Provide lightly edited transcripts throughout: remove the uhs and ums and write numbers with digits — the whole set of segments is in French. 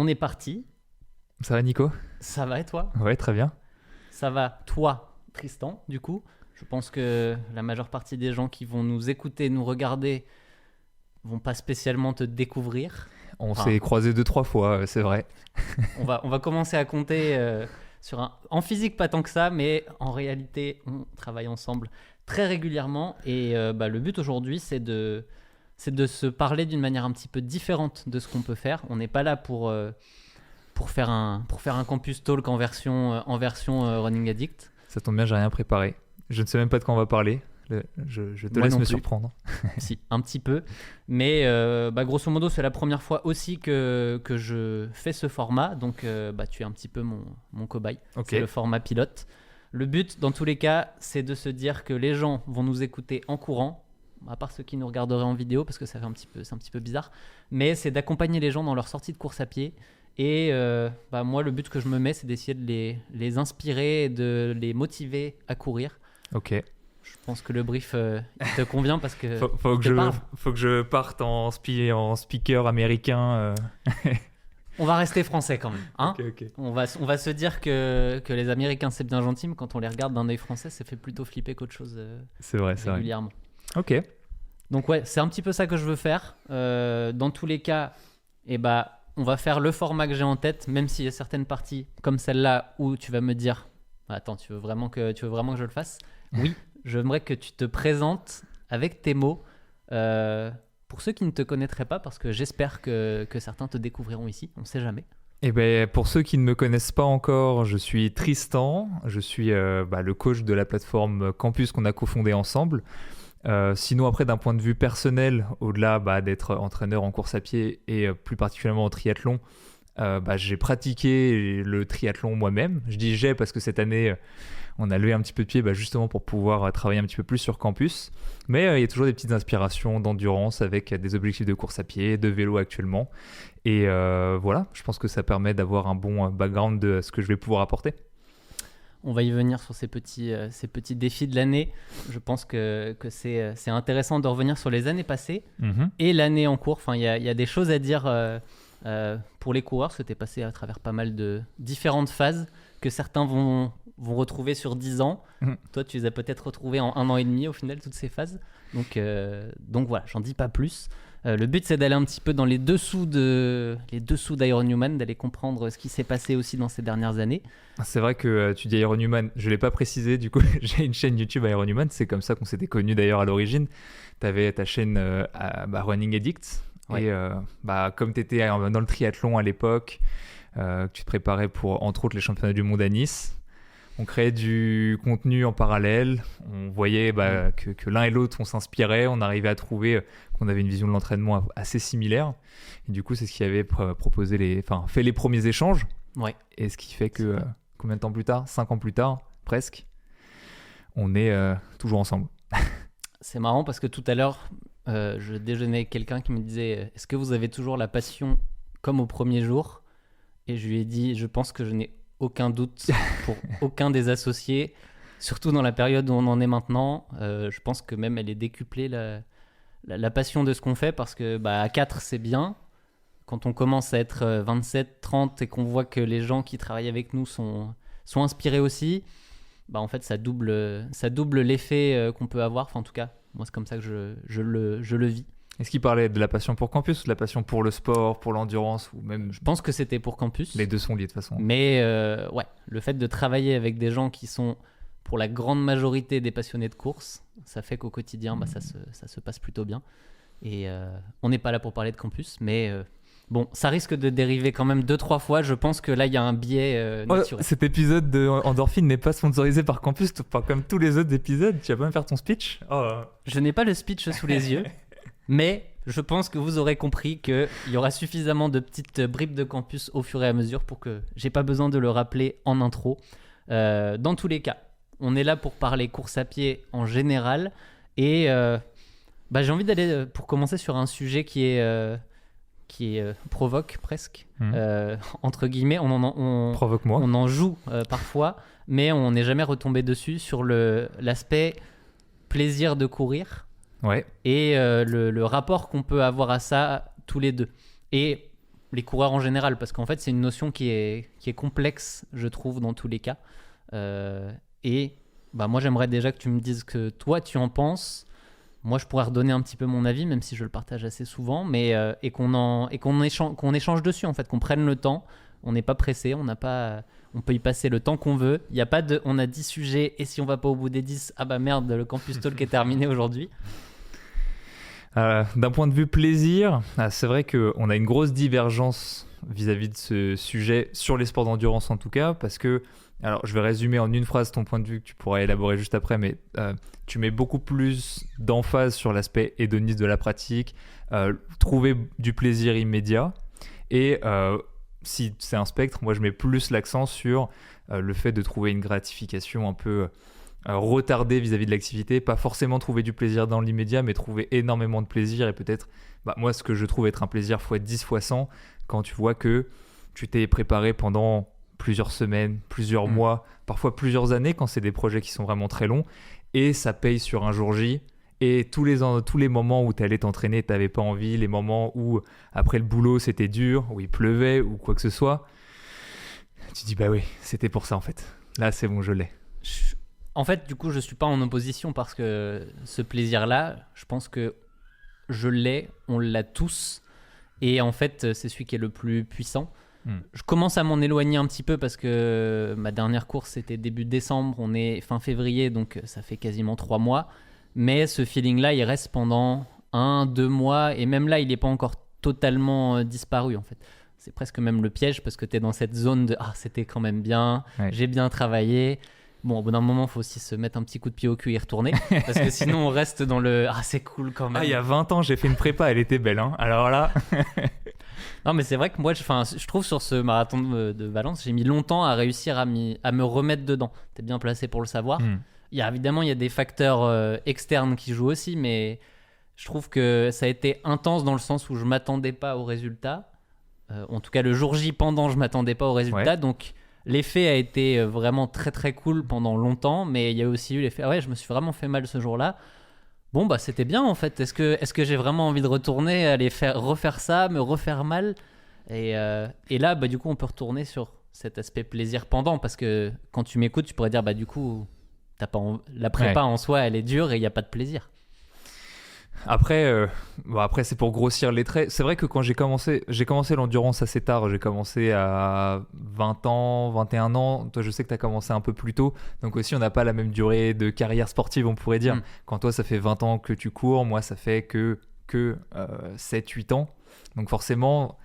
on est parti. Ça va Nico ? Ça va et toi ? Ouais, très bien. Ça va, toi, Tristan, du coup. Je pense que la majeure partie des gens qui vont nous écouter, nous regarder, vont pas spécialement te découvrir. On s'est croisés 2-3 fois, c'est vrai. On va commencer à compter en physique, pas tant que ça, mais en réalité, on travaille ensemble très régulièrement. Et le but aujourd'hui, c'est de se parler d'une manière un petit peu différente de ce qu'on peut faire. On n'est pas là pour faire un campus talk en version Running Addict. Ça tombe bien, j'ai rien préparé. Je ne sais même pas de quoi on va parler. Je te laisse me surprendre. Si, un petit peu. Mais grosso modo, c'est la première fois aussi que je fais ce format. Donc, tu es un petit peu mon cobaye. Okay. C'est le format pilote. Le but, dans tous les cas, c'est de se dire que les gens vont nous écouter en courant, à part ceux qui nous regarderaient en vidéo, parce que c'est un petit peu bizarre. Mais c'est d'accompagner les gens dans leur sortie de course à pied. Et moi, le but que je me mets, c'est d'essayer de les inspirer et de les motiver à courir. Ok. Je pense que le brief il te convient parce que faut que je parte en speaker américain. On va rester français quand même. Hein. Okay. On va se dire que les Américains c'est bien gentil, mais quand on les regarde d'un œil français, ça fait plutôt flipper qu'autre chose. C'est vrai, régulièrement. C'est vrai. Ok. Donc ouais, c'est un petit peu ça que je veux faire. Dans tous les cas, on va faire le format que j'ai en tête, même s'il y a certaines parties comme celle-là où tu vas me dire attends, tu veux vraiment que je le fasse ? Oui, j'aimerais que tu te présentes avec tes mots pour ceux qui ne te connaîtraient pas, parce que j'espère que certains te découvriront ici, on ne sait jamais. Pour ceux qui ne me connaissent pas encore, je suis Tristan, je suis le coach de la plateforme Campus qu'on a cofondé ensemble. Sinon après, d'un point de vue personnel, au-delà d'être entraîneur en course à pied et plus particulièrement en triathlon, j'ai pratiqué le triathlon moi-même. Je dis j'ai parce que cette année on a levé un petit peu de pied justement pour pouvoir travailler un petit peu plus sur campus, mais il y a toujours des petites inspirations d'endurance avec des objectifs de course à pied, de vélo actuellement, et voilà, je pense que ça permet d'avoir un bon background de ce que je vais pouvoir apporter. On va y venir sur ces petits défis de l'année. Je pense que c'est intéressant de revenir sur les années passées et l'année en cours. Enfin, il y a des choses à dire pour les coureurs, parce que tu es passé à travers pas mal de différentes phases que certains vont retrouver sur 10 ans. Toi, tu les as peut-être retrouvées en 1 an et demi au final, toutes ces phases. Donc voilà, j'en dis pas plus. Le but, c'est d'aller un petit peu dans les dessous d'Ironhuman, d'aller comprendre ce qui s'est passé aussi dans ces dernières années. C'est vrai que tu dis Ironhuman, je ne l'ai pas précisé, du coup j'ai une chaîne YouTube Ironhuman, c'est comme ça qu'on s'était connus d'ailleurs à l'origine. Tu avais ta chaîne Running Addict, ouais. Et comme tu étais dans le triathlon à l'époque, que tu te préparais pour entre autres les championnats du monde à Nice, on créait du contenu en parallèle, on voyait que l'un et l'autre on s'inspirait, on arrivait à trouver qu'on avait une vision de l'entraînement assez similaire, et du coup c'est ce qui avait fait les premiers échanges, ouais. Et ce qui fait que combien de temps plus tard, 5 ans plus tard presque, on est toujours ensemble. C'est marrant parce que tout à l'heure je déjeunais avec quelqu'un qui me disait est-ce que vous avez toujours la passion comme au premier jour ? Et je lui ai dit je pense que je n'ai aucun doute pour aucun des associés, surtout dans la période où on en est maintenant. Je pense que même elle est décuplée la passion de ce qu'on fait, parce que à 4 c'est bien. Quand on commence à être 27, 30 et qu'on voit que les gens qui travaillent avec nous sont inspirés aussi, en fait ça double l'effet qu'on peut avoir. Enfin, en tout cas, moi c'est comme ça que je le vis. Est-ce qu'il parlait de la passion pour campus ou de la passion pour le sport, pour l'endurance, ou même... Je pense que c'était pour campus. Les deux sont liés de toute façon. Mais le fait de travailler avec des gens qui sont pour la grande majorité des passionnés de course, ça fait qu'au quotidien ça se passe plutôt bien. Et on n'est pas là pour parler de campus, mais ça risque de dériver quand même 2-3 fois. Je pense que là il y a un biais naturel. Cet épisode de Endorphine n'est pas sponsorisé par campus, comme tous les autres épisodes. Tu vas pas me faire ton speech ? Je n'ai pas le speech sous les yeux. Mais je pense que vous aurez compris qu'il y aura suffisamment de petites bribes de campus au fur et à mesure pour que j'ai pas besoin de le rappeler en intro. Dans tous les cas, on est là pour parler course à pied en général. Et j'ai envie d'aller pour commencer sur un sujet qui est provoque presque. Entre guillemets, Provoque-moi. On en joue parfois, mais on n'est jamais retombé dessus sur l'aspect plaisir de courir. Ouais. Et le rapport qu'on peut avoir à ça tous les deux. Et les coureurs en général, parce qu'en fait, c'est une notion qui est complexe, je trouve, dans tous les cas. Et moi, j'aimerais déjà que tu me dises que toi, tu en penses. Moi, je pourrais redonner un petit peu mon avis, même si je le partage assez souvent, mais et qu'on échange dessus, en fait, qu'on prenne le temps. On n'est pas pressé, on peut y passer le temps qu'on veut. Il y a pas de, on a 10 sujets et si on va pas au bout des 10, ah bah merde, le Campus Talk est terminé aujourd'hui. D'un point de vue plaisir, c'est vrai qu'on a une grosse divergence vis-à-vis de ce sujet, sur les sports d'endurance en tout cas, parce que, alors je vais résumer en une phrase ton point de vue que tu pourras élaborer juste après, mais tu mets beaucoup plus d'emphase sur l'aspect hédoniste de la pratique, trouver du plaisir immédiat, et si c'est un spectre, moi je mets plus l'accent sur le fait de trouver une gratification un peu retardée vis-à-vis de l'activité, pas forcément trouver du plaisir dans l'immédiat, mais trouver énormément de plaisir, et peut-être, moi ce que je trouve être un plaisir x 10, x 100, quand tu vois que tu t'es préparé pendant plusieurs semaines, plusieurs mois, parfois plusieurs années quand c'est des projets qui sont vraiment très longs, et ça paye sur un jour J. Et tous les moments où tu allais t'entraîner, tu n'avais pas envie, les moments où après le boulot c'était dur, où il pleuvait ou quoi que ce soit, tu dis bah oui, c'était pour ça en fait. Là c'est bon, je l'ai. En fait, du coup, je suis pas en opposition parce que ce plaisir-là, je pense que je l'ai, on l'a tous. Et en fait, c'est celui qui est le plus puissant. Je commence à m'en éloigner un petit peu parce que ma dernière course c'était début décembre, on est fin février, donc ça fait quasiment 3 mois. Mais ce feeling-là, il reste pendant 1-2 mois. Et même là, il n'est pas encore totalement disparu, en fait. C'est presque même le piège parce que tu es dans cette zone de « Ah, c'était quand même bien, j'ai bien travaillé ». Bon, au bout d'un moment, il faut aussi se mettre un petit coup de pied au cul et y retourner. Parce que sinon, on reste dans le « Ah, c'est cool quand même ». Ah, il y a 20 ans, j'ai fait une prépa, elle était belle. Hein. Alors là… Non, mais c'est vrai que moi, je trouve sur ce marathon de Valence, j'ai mis longtemps à réussir à me remettre dedans. Tu es bien placé pour le savoir. Évidemment, il y a des facteurs externes qui jouent aussi, mais je trouve que ça a été intense dans le sens où je ne m'attendais pas au résultat. En tout cas, le jour J, pendant, je ne m'attendais pas au résultat. Donc, l'effet a été vraiment très, très cool pendant longtemps, mais il y a aussi eu l'effet « Ouais, je me suis vraiment fait mal ce jour-là. » Bon, c'était bien en fait. Est-ce que j'ai vraiment envie de retourner, aller refaire ça, me refaire mal et là, du coup, on peut retourner sur cet aspect plaisir pendant, parce que quand tu m'écoutes, tu pourrais dire du coup… La prépa en soi, elle est dure et il n'y a pas de plaisir. Après, c'est pour grossir les traits. C'est vrai que quand j'ai commencé l'endurance assez tard. J'ai commencé à 20 ans, 21 ans. Toi, je sais que tu as commencé un peu plus tôt. Donc aussi, on n'a pas la même durée de carrière sportive, on pourrait dire. Quand toi, ça fait 20 ans que tu cours, moi, ça fait que 7-8 ans. Donc forcément…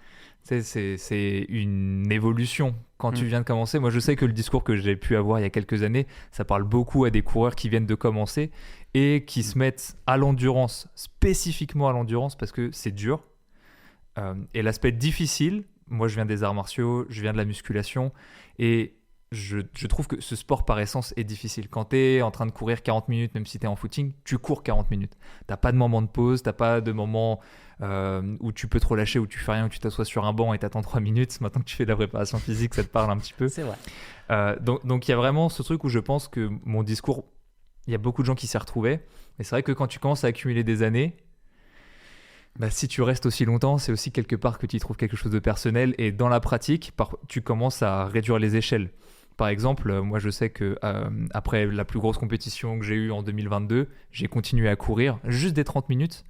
C'est une évolution quand tu viens de commencer. Moi, je sais que le discours que j'ai pu avoir il y a quelques années, ça parle beaucoup à des coureurs qui viennent de commencer et qui se mettent à l'endurance, spécifiquement à l'endurance, parce que c'est dur. Et l'aspect difficile, moi, je viens des arts martiaux, je viens de la musculation, et je trouve que ce sport, par essence, est difficile. Quand tu es en train de courir 40 minutes, même si tu es en footing, tu cours 40 minutes. Tu n'as pas de moment de pause, tu n'as pas de moment… où tu peux te relâcher, où tu fais rien, où tu t'assois sur un banc et t'attends 3 minutes. Maintenant que tu fais de la préparation physique, ça te parle un petit peu. C'est vrai. Donc il y a vraiment ce truc où je pense que mon discours, il y a beaucoup de gens qui s'y retrouvaient. Et c'est vrai que quand tu commences à accumuler des années, si tu restes aussi longtemps, c'est aussi quelque part que tu y trouves quelque chose de personnel. Et dans la pratique, tu commences à réduire les échelles. Par exemple, moi je sais que après la plus grosse compétition que j'ai eue en 2022, j'ai continué à courir juste des 30 minutes.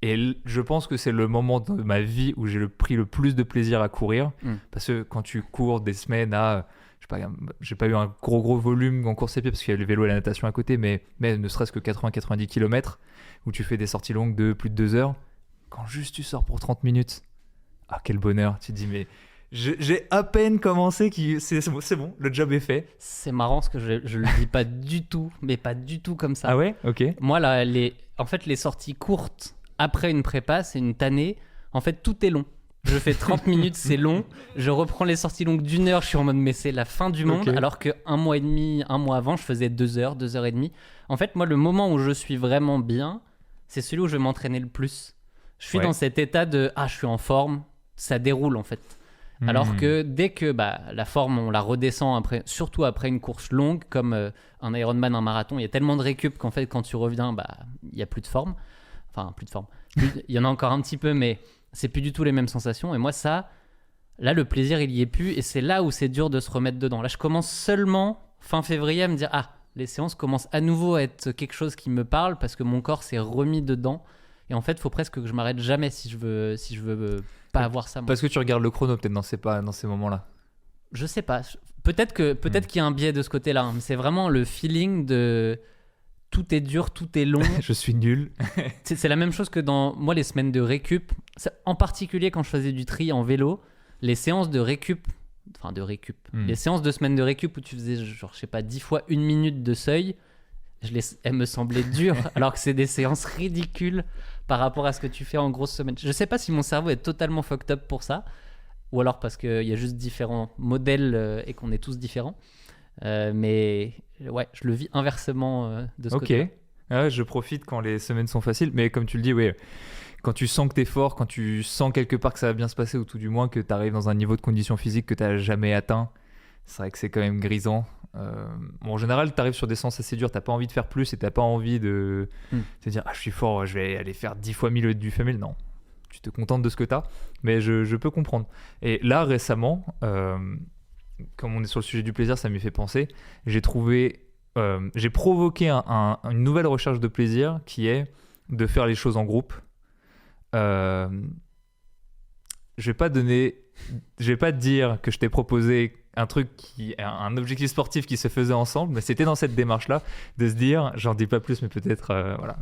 Et je pense que c'est le moment de ma vie où j'ai pris le plus de plaisir à courir. Parce que quand tu cours des semaines à… j'ai pas eu un gros volume en course à pied parce qu'il y a le vélo et la natation à côté, mais ne serait-ce que 80-90 km, où tu fais des sorties longues de plus de 2 heures. Quand juste tu sors pour 30 minutes, ah quel bonheur. Tu te dis mais… J'ai à peine commencé, c'est bon, le job est fait. C'est marrant parce que je le dis pas du tout, mais pas du tout comme ça. Ah ouais, ok. Moi, là, en fait, les sorties courtes après une prépa, c'est une tannée. En fait, tout est long. Je fais 30 minutes, c'est long. Je reprends les sorties longues d'1 heure, je suis en mode mais c'est la fin du monde. Okay. Alors qu'un mois et demi, un mois avant, je faisais 2 heures, 2 heures et demie. En fait, moi, le moment où je suis vraiment bien, c'est celui où je vais m'entraîner le plus. Je suis dans cet état de je suis en forme, ça déroule en fait. Alors que dès que la forme, on la redescend après, surtout après une course longue comme un Ironman, un marathon, il y a tellement de récup qu'en fait, quand tu reviens, il n'y a plus de forme. Enfin, plus de forme. Il y en a encore un petit peu, mais c'est plus du tout les mêmes sensations. Et moi, ça, Là, le plaisir, il y est plus, et c'est là où c'est dur de se remettre dedans. Là, je commence seulement fin février à me dire, les séances commencent à nouveau à être quelque chose qui me parle parce que mon corps s'est remis dedans. Et en fait, il faut presque que je m'arrête jamais si je veux pas avoir ça. Moi. Parce que tu regardes le chrono peut-être dans ces moments-là. Je sais pas. Peut-être qu'il y a un biais de ce côté-là. Hein, mais c'est vraiment le feeling de tout est dur, tout est long. Je suis nul. C'est la même chose que dans moi les semaines de récup. En particulier quand je faisais du tri en vélo, les séances de récup. Les séances de semaine de récup où tu faisais genre je sais pas 10 fois 1 minute de seuil, elles me semblaient dures alors que c'est des séances ridicules par rapport à ce que tu fais en grosse semaine. Je sais pas si mon cerveau est totalement fucked up pour ça ou alors parce qu'il y a juste différents modèles et qu'on est tous différents. Mais ouais, je le vis inversement de ce côté. Ok, je profite quand les semaines sont faciles, mais comme tu le dis, oui. Quand tu sens que t'es fort, quand tu sens quelque part que ça va bien se passer, ou tout du moins que t'arrives dans un niveau de condition physique que t'as jamais atteint, c'est vrai que c'est quand même grisant. En général, t'arrives sur des séances assez dures, t'as pas envie de faire plus et t'as pas envie de te dire je suis fort, je vais aller faire 10 fois 1000 du femelle. Non, tu te contentes de ce que t'as, mais je peux comprendre. Et là, récemment, comme on est sur le sujet du plaisir, ça m'y fait penser, j'ai provoqué une nouvelle recherche de plaisir qui est de faire les choses en groupe. Je vais pas te dire que je t'ai proposé un objectif sportif qui se faisait ensemble, mais c'était dans cette démarche-là de se dire, j'en dis pas plus, mais peut-être, voilà.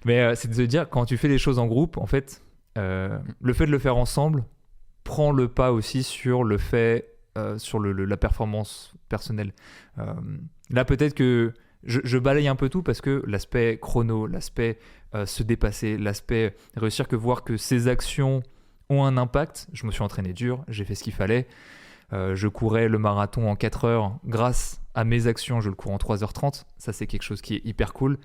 Mais c'est de se dire, quand tu fais les choses en groupe, en fait, le fait de le faire ensemble prend le pas aussi sur le fait, sur la performance personnelle. Là, peut-être que je balaye un peu tout parce que l'aspect chrono, l'aspect se dépasser, l'aspect réussir voir que ces actions ont un impact. Je me suis entraîné dur, j'ai fait ce qu'il fallait. Je courais le marathon en 4 heures. Grâce à mes actions, je le cours en 3h30. Ça, c'est quelque chose qui est hyper cool.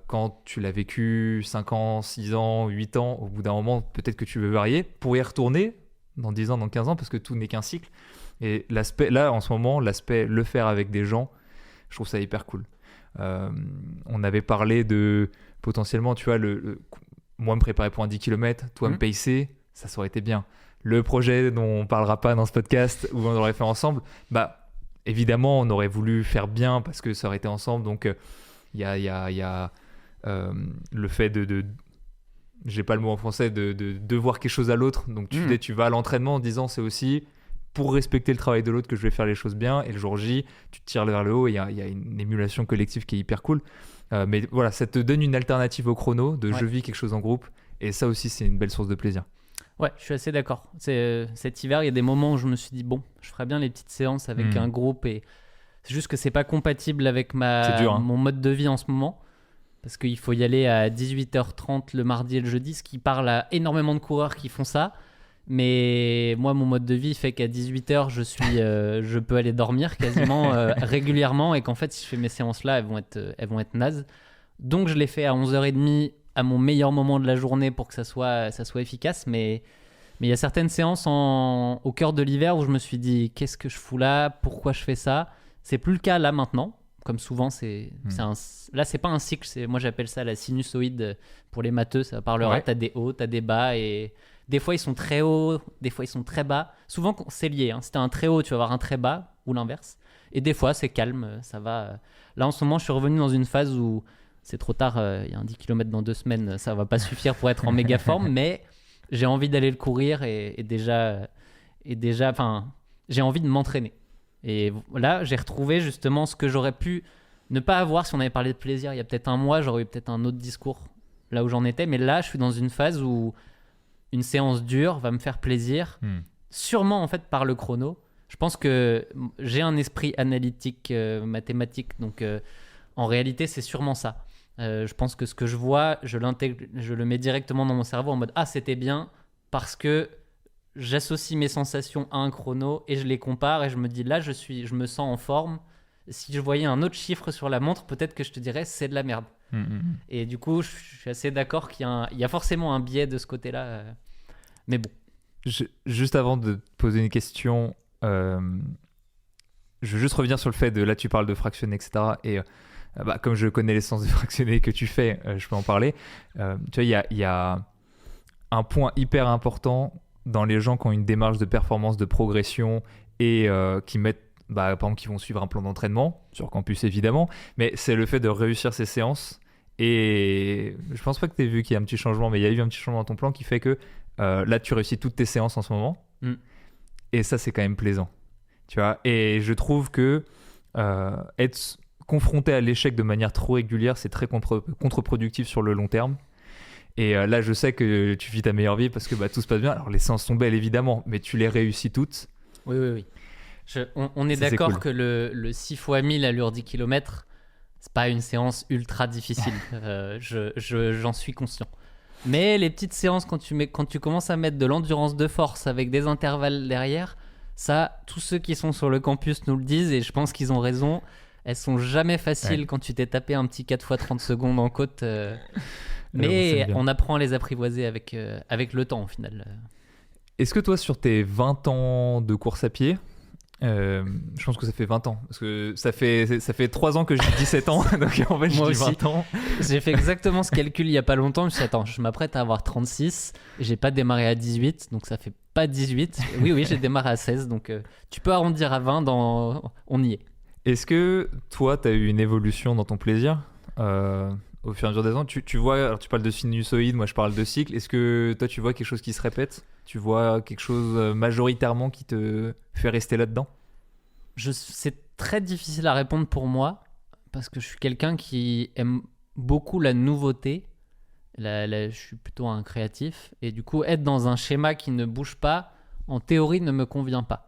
Quand tu l'as vécu 5 ans, 6 ans, 8 ans, au bout d'un moment, peut-être que tu veux varier pour y retourner dans 10 ans, dans 15 ans, parce que tout n'est qu'un cycle. Et là, en ce moment, l'aspect le faire avec des gens, je trouve ça hyper cool. On avait parlé de potentiellement, tu vois, moi me préparer pour un 10 km, toi me pacer, ça aurait été bien. Le projet dont on parlera pas dans ce podcast, où on aurait fait ensemble, évidemment, on aurait voulu faire bien parce que ça aurait été ensemble. Donc, il y a le fait j'ai pas le mot en français, de voir quelque chose à l'autre. Donc, tu vas à l'entraînement en disant c'est aussi pour respecter le travail de l'autre que je vais faire les choses bien. Et le jour J, tu te tires vers le haut. Il y a une émulation collective qui est hyper cool. Mais voilà, ça te donne une alternative au chrono je vis quelque chose en groupe. Et ça aussi, c'est une belle source de plaisir. Ouais, je suis assez d'accord. Cet hiver, il y a des moments où je me suis dit, bon, je ferais bien les petites séances avec un groupe. Et c'est juste que c'est pas compatible avec mon mode de vie en ce moment. Parce qu'il faut y aller à 18h30 le mardi et le jeudi, ce qui parle à énormément de coureurs qui font ça. Mais moi, mon mode de vie fait qu'à 18h, je peux aller dormir quasiment régulièrement et qu'en fait, si je fais mes séances-là, elles vont être nazes. Donc, je les fais à 11h30 à mon meilleur moment de la journée pour que ça soit efficace. Mais il y a certaines séances au cœur de l'hiver où je me suis dit, qu'est-ce que je fous là ? Pourquoi je fais ça ? C'est plus le cas là maintenant. Comme souvent, là, c'est pas un cycle. Moi, j'appelle ça la sinusoïde pour les matheux. Ça parlera. Ouais. T'as des hauts, t'as des bas et... Des fois, ils sont très hauts, des fois, ils sont très bas. Souvent, c'est lié. Si tu as un très haut, tu vas avoir un très bas ou l'inverse. Et des fois, c'est calme, ça va. Là, en ce moment, je suis revenu dans une phase où c'est trop tard. Il y a un 10 km dans 2 semaines, ça va pas suffire pour être en méga forme. Mais j'ai envie d'aller le courir et déjà, j'ai envie de m'entraîner. Et là, j'ai retrouvé justement ce que j'aurais pu ne pas avoir si on avait parlé de plaisir. Il y a peut-être un mois, j'aurais eu peut-être un autre discours là où j'en étais. Mais là, je suis dans une phase où une séance dure va me faire plaisir, sûrement en fait par le chrono. Je pense que j'ai un esprit analytique, mathématique, donc en réalité c'est sûrement ça. Je pense que ce que je vois, je l'intègre, je le mets directement dans mon cerveau en mode c'était bien parce que j'associe mes sensations à un chrono et je les compare et je me dis là je me sens en forme. Si je voyais un autre chiffre sur la montre, peut-être que je te dirais c'est de la merde. Et du coup, je suis assez d'accord qu'il y a forcément un biais de ce côté-là. Mais bon. Juste avant de te poser une question, je veux juste revenir sur le fait là tu parles de fractionner, etc. Et comme je connais l'essence de fractionner que tu fais, je peux en parler. Tu vois, il y a un point hyper important dans les gens qui ont une démarche de performance, de progression et qui mettent, par exemple, qui vont suivre un plan d'entraînement, sur campus évidemment, mais c'est le fait de réussir ces séances. Et je pense pas que tu aies vu qu'il y a un petit changement, mais il y a eu un petit changement dans ton plan qui fait que là, tu réussis toutes tes séances en ce moment. Et ça, c'est quand même plaisant. Tu vois, et je trouve que être confronté à l'échec de manière trop régulière, c'est très contre-productif sur le long terme. Et là, je sais que tu vis ta meilleure vie parce que tout se passe bien. Alors, les séances sont belles, évidemment, mais tu les réussis toutes. Oui. On est d'accord cool. Que le 6 x 1000 allure 10 km, c'est pas une séance ultra difficile. J'en suis conscient. Mais les petites séances, quand tu commences à mettre de l'endurance de force avec des intervalles derrière, ça, tous ceux qui sont sur le campus nous le disent et je pense qu'ils ont raison. Elles sont jamais faciles quand tu t'es tapé un petit 4 x 30 secondes en côte. Mais on apprend à les apprivoiser avec le temps au final. Est-ce que toi, sur tes 20 ans de course à pied, je pense que ça fait 20 ans parce que ça fait 3 ans que j'ai 17 ans donc en fait moi j'ai 20 ans. J'ai fait exactement ce calcul il y a pas longtemps. Je me suis dit, attends, je m'apprête à avoir 36 et j'ai pas démarré à 18 donc ça fait pas 18. Oui j'ai démarré à 16 donc tu peux arrondir à 20 on y est. Est-ce que toi tu as eu une évolution dans ton plaisir au fur et à mesure des ans? Tu vois, alors tu parles de sinusoïde, moi je parle de cycle. Est-ce que toi tu vois quelque chose qui se répète? Tu vois quelque chose majoritairement qui te fait rester là-dedans? C'est très difficile à répondre pour moi parce que je suis quelqu'un qui aime beaucoup la nouveauté. Je suis plutôt un créatif et du coup être dans un schéma qui ne bouge pas, en théorie ne me convient pas.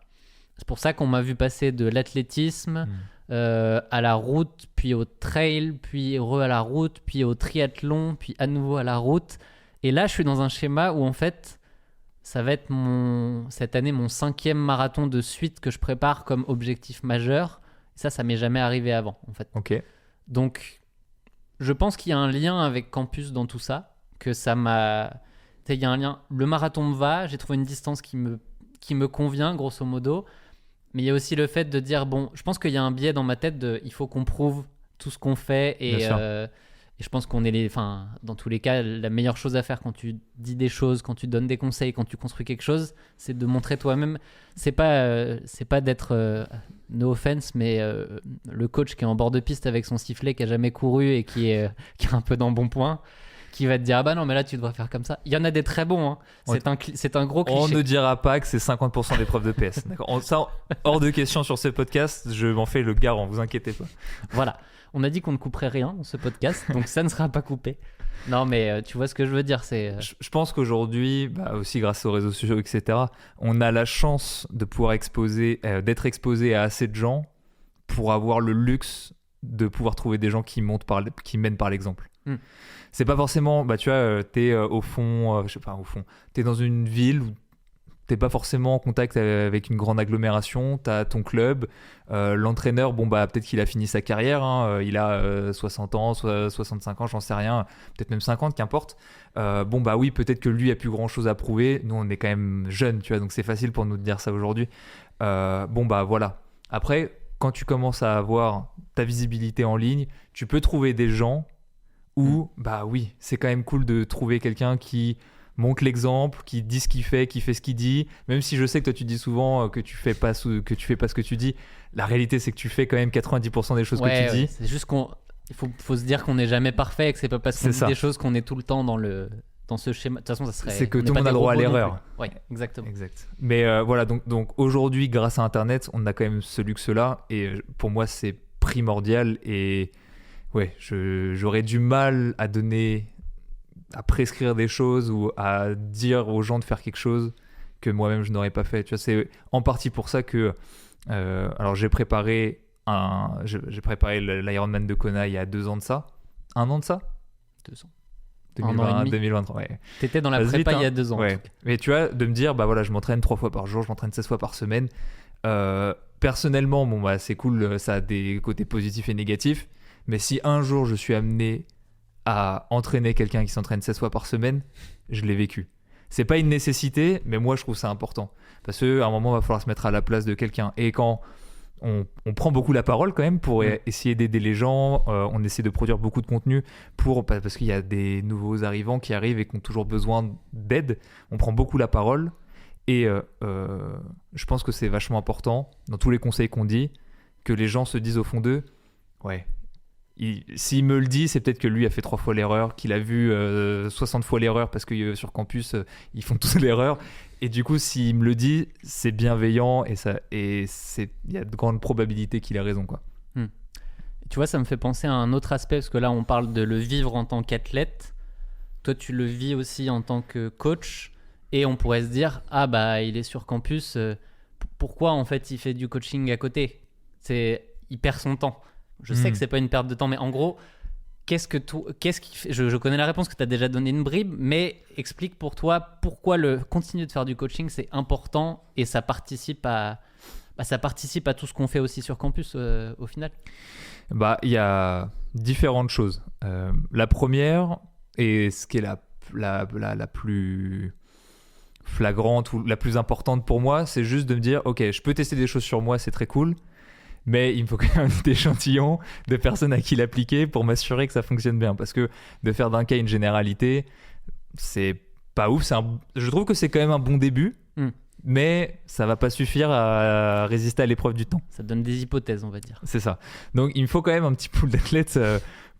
C'est pour ça qu'on m'a vu passer de l'athlétisme à la route, puis au trail, puis à la route, puis au triathlon, puis à nouveau à la route. Et là, je suis dans un schéma où en fait, ça va être cette année mon 5e marathon de suite que je prépare comme objectif majeur. Ça m'est jamais arrivé avant en fait. Ok. Donc, je pense qu'il y a un lien avec Campus dans tout ça, que ça m'a... Il y a un lien. Le marathon me va, j'ai trouvé une distance qui me convient, grosso modo. Mais il y a aussi le fait de dire, bon, je pense qu'il y a un biais dans ma tête il faut qu'on prouve tout ce qu'on fait. Et je pense qu'on est dans tous les cas, la meilleure chose à faire quand tu dis des choses, quand tu donnes des conseils, quand tu construis quelque chose, c'est de montrer toi-même. C'est pas d'être, no offense, mais le coach qui est en bord de piste avec son sifflet, qui a jamais couru et qui est un peu dans bon point, qui va te dire, ah bah non, mais là tu devrais faire comme ça. Il y en a des très bons, hein. C'est un gros cliché. On ne dira pas que c'est 50% d'épreuves de PS. D'accord. Ça, hors de question sur ce podcast, je m'en fais le garant, vous inquiétez pas. Voilà. On a dit qu'on ne couperait rien dans ce podcast, donc ça ne sera pas coupé. Non, mais tu vois ce que je veux dire, c'est... Je pense qu'aujourd'hui, aussi grâce aux réseaux sociaux, etc., on a la chance de pouvoir d'être exposé à assez de gens pour avoir le luxe de pouvoir trouver des gens qui mènent par l'exemple. C'est pas forcément, tu vois, t'es au fond, t'es dans une ville où t'es pas forcément en contact avec une grande agglomération, t'as ton club, l'entraîneur, peut-être qu'il a fini sa carrière, hein, il a 60 ans, 65 ans, j'en sais rien, peut-être même 50, qu'importe. Oui, peut-être que lui a plus grand chose à prouver, nous on est quand même jeunes, tu vois, donc c'est facile pour nous de dire ça aujourd'hui. Voilà. Après, quand tu commences à avoir ta visibilité en ligne, tu peux trouver des gens où, oui, c'est quand même cool de trouver quelqu'un qui montre l'exemple, qui dit ce qu'il fait, qui fait ce qu'il dit. Même si je sais que toi tu dis souvent que tu fais pas ce que tu dis, la réalité c'est que tu fais quand même 90% des choses que tu dis. C'est juste il faut se dire qu'on n'est jamais parfait et que c'est pas parce qu'on dit des choses qu'on est tout le temps dans ce schéma. De toute façon, ça serait... C'est que tout le monde a droit à l'erreur. Oui, exactement. Exact. Mais voilà, donc aujourd'hui, grâce à Internet, on a quand même ce luxe-là. Et pour moi, c'est primordial. Et ouais, j'aurais du mal à prescrire des choses ou à dire aux gens de faire quelque chose que moi-même je n'aurais pas fait. Tu vois, c'est en partie pour ça que alors j'ai préparé l'Ironman de Kona il y a 2 ans de ça. 1 an de ça 2 ans. 2023, ouais. T'étais dans la prépa il y a 2 ans. Ouais. Mais tu vois, de me dire, je m'entraîne 3 fois par jour, je m'entraîne 16 fois par semaine. Personnellement, c'est cool, ça a des côtés positifs et négatifs. Mais si un jour je suis amené à entraîner quelqu'un qui s'entraîne 16 fois par semaine, je l'ai vécu. C'est pas une nécessité, mais moi je trouve ça important. Parce qu'à un moment, il va falloir se mettre à la place de quelqu'un. Et quand on prend beaucoup la parole quand même pour essayer d'aider les gens, on essaie de produire beaucoup de contenu parce qu'il y a des nouveaux arrivants qui arrivent et qui ont toujours besoin d'aide. On prend beaucoup la parole Et je pense que c'est vachement important, dans tous les conseils qu'on dit, que les gens se disent au fond d'eux, ouais, s'il me le dit, c'est peut-être que lui a fait 3 fois l'erreur, qu'il a vu 60 fois l'erreur, parce que sur campus, ils font tous l'erreur. Et du coup, s'il me le dit, c'est bienveillant, il y a de grandes probabilités qu'il ait raison, quoi. Tu vois, ça me fait penser à un autre aspect, parce que là, on parle de le vivre en tant qu'athlète. Toi, tu le vis aussi en tant que coach. Et on pourrait se dire, ah bah, il est sur campus, pourquoi en fait il fait du coaching à côté ? Il perd son temps. Je sais que c'est pas une perte de temps, mais en gros, qu'est-ce qui fait... je connais la réponse que tu as déjà donné une bribe, mais explique pour toi pourquoi continuer de faire du coaching, c'est important et ça participe à tout ce qu'on fait aussi sur campus au final. Bah, il y a différentes choses. La première, et ce qui est la plus flagrante ou la plus importante pour moi, c'est juste de me dire, ok, je peux tester des choses sur moi, c'est très cool, mais il me faut quand même des échantillons de personnes à qui l'appliquer pour m'assurer que ça fonctionne bien. Parce que de faire d'un cas une généralité, c'est pas ouf. Je trouve que c'est quand même un bon début, mais ça va pas suffire à résister à l'épreuve du temps. Ça donne des hypothèses, on va dire. C'est ça. Donc il me faut quand même un petit pool d'athlètes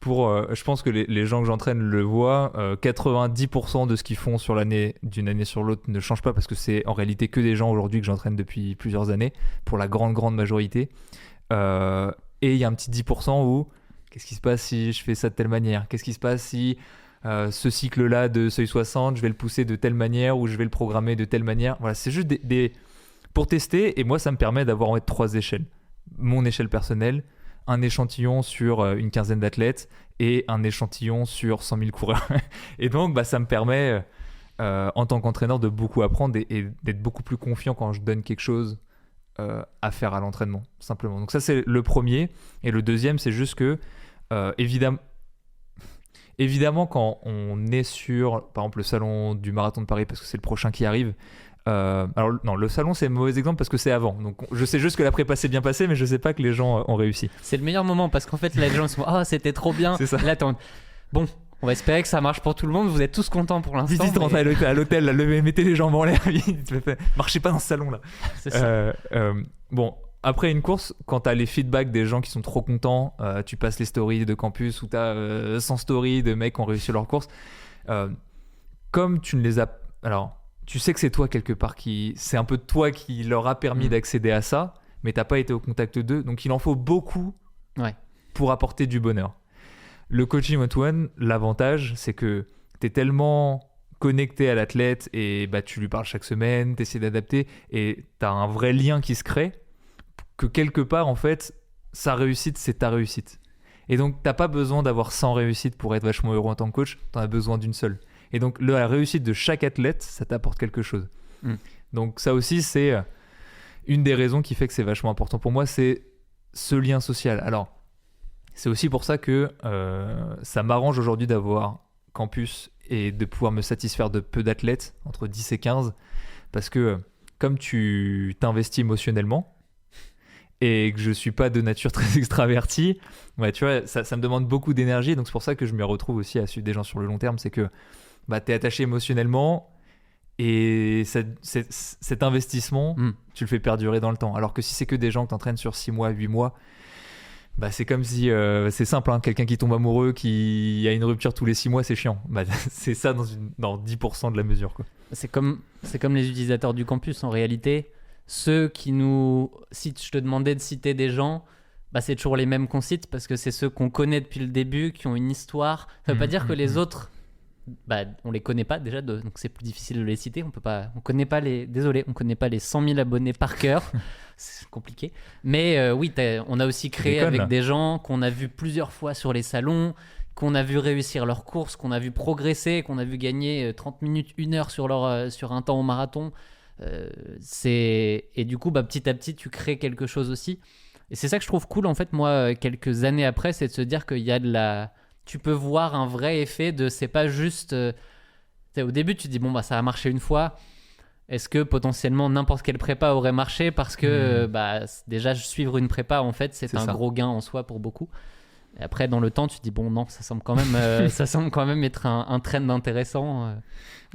je pense que les gens que j'entraîne le voient. 90% de ce qu'ils font d'une année sur l'autre ne change pas, parce que c'est en réalité que des gens aujourd'hui que j'entraîne depuis plusieurs années, pour la grande majorité. Et il y a un petit 10% où qu'est-ce qui se passe si je fais ça de telle manière ? Qu'est-ce qui se passe si ce cycle-là de seuil 60, je vais le pousser de telle manière ou je vais le programmer de telle manière ? Voilà, c'est juste pour tester. Et moi, ça me permet d'avoir en fait 3 échelles. Mon échelle personnelle, un échantillon sur une quinzaine d'athlètes et un échantillon sur 100 000 coureurs. Et donc, ça me permet, en tant qu'entraîneur, de beaucoup apprendre et d'être beaucoup plus confiant quand je donne quelque chose à faire à l'entraînement, simplement. Donc ça, c'est le premier. Et le deuxième, c'est juste que, évidemment, quand on est sur, par exemple, le salon du marathon de Paris, parce que c'est le prochain qui arrive, alors non, le salon, c'est un mauvais exemple parce que c'est avant. Donc je sais juste que la prépa s'est bien passée, mais je sais pas que les gens ont réussi. C'est le meilleur moment, parce qu'en fait, là, les gens sont « Ah, c'était trop bien !» C'est ça. Là, bon, on va espérer que ça marche pour tout le monde. Vous êtes tous contents pour l'instant. Vite, rentrez à l'hôtel, là, mettez les jambes en l'air, marchez pas dans ce salon là. C'est ça. Bon, après une course, quand t'as les feedbacks des gens qui sont trop contents, tu passes les stories de campus où t'as 100 stories de mecs qui ont réussi leur course. Comme tu ne les as... Alors, tu sais que c'est toi quelque part c'est un peu toi qui leur a permis d'accéder à ça, mais t'as pas été au contact d'eux, donc il en faut beaucoup pour apporter du bonheur. Le coaching one-to-one, l'avantage, c'est que t'es tellement connecté à l'athlète et tu lui parles chaque semaine, t'essaies d'adapter et t'as un vrai lien qui se crée, que quelque part, en fait, sa réussite, c'est ta réussite. Et donc, t'as pas besoin d'avoir 100 réussites pour être vachement heureux en tant que coach, t'en as besoin d'une seule. Et donc, la réussite de chaque athlète, ça t'apporte quelque chose. Donc, ça aussi, c'est une des raisons qui fait que c'est vachement important pour moi, c'est ce lien social. Alors, c'est aussi pour ça que ça m'arrange aujourd'hui d'avoir campus et de pouvoir me satisfaire de peu d'athlètes, entre 10 et 15, parce que comme tu t'investis émotionnellement et que je suis pas de nature très extravertie, tu vois, ça me demande beaucoup d'énergie. Donc c'est pour ça que je me retrouve aussi à suivre des gens sur le long terme, c'est que t'es attaché émotionnellement et cet investissement, tu le fais perdurer dans le temps. Alors que si c'est que des gens que tu entraînes sur 6 mois, 8 mois, c'est comme si, c'est simple, hein, quelqu'un qui tombe amoureux, qui a une rupture tous les 6 mois, c'est chiant. C'est ça dans 10% de la mesure, quoi. C'est comme les utilisateurs du campus, en réalité. Si je te demandais de citer des gens, c'est toujours les mêmes qu'on cite, parce que c'est ceux qu'on connaît depuis le début, qui ont une histoire. Ça veut pas dire que les autres, on les connaît pas déjà, donc c'est plus difficile de les citer. On connaît pas les 100 000 abonnés par cœur. C'est compliqué. Mais oui, on a aussi créé avec des gens qu'on a vus plusieurs fois sur les salons, qu'on a vu réussir leurs courses, qu'on a vu progresser, qu'on a vu gagner 30 minutes, 1 heure sur un temps au marathon. Et du coup, petit à petit, tu crées quelque chose aussi. Et c'est ça que je trouve cool, en fait, moi, quelques années après, c'est de se dire qu'il y a tu peux voir un vrai effet c'est pas juste... au début, tu te dis, ça a marché une fois. Est-ce que potentiellement n'importe quelle prépa aurait marché ? Parce que déjà, suivre une prépa, en fait, c'est un gros gain en soi pour beaucoup. Et après, dans le temps, tu te dis, bon, non, ça semble quand même, ça semble quand même être un trend intéressant.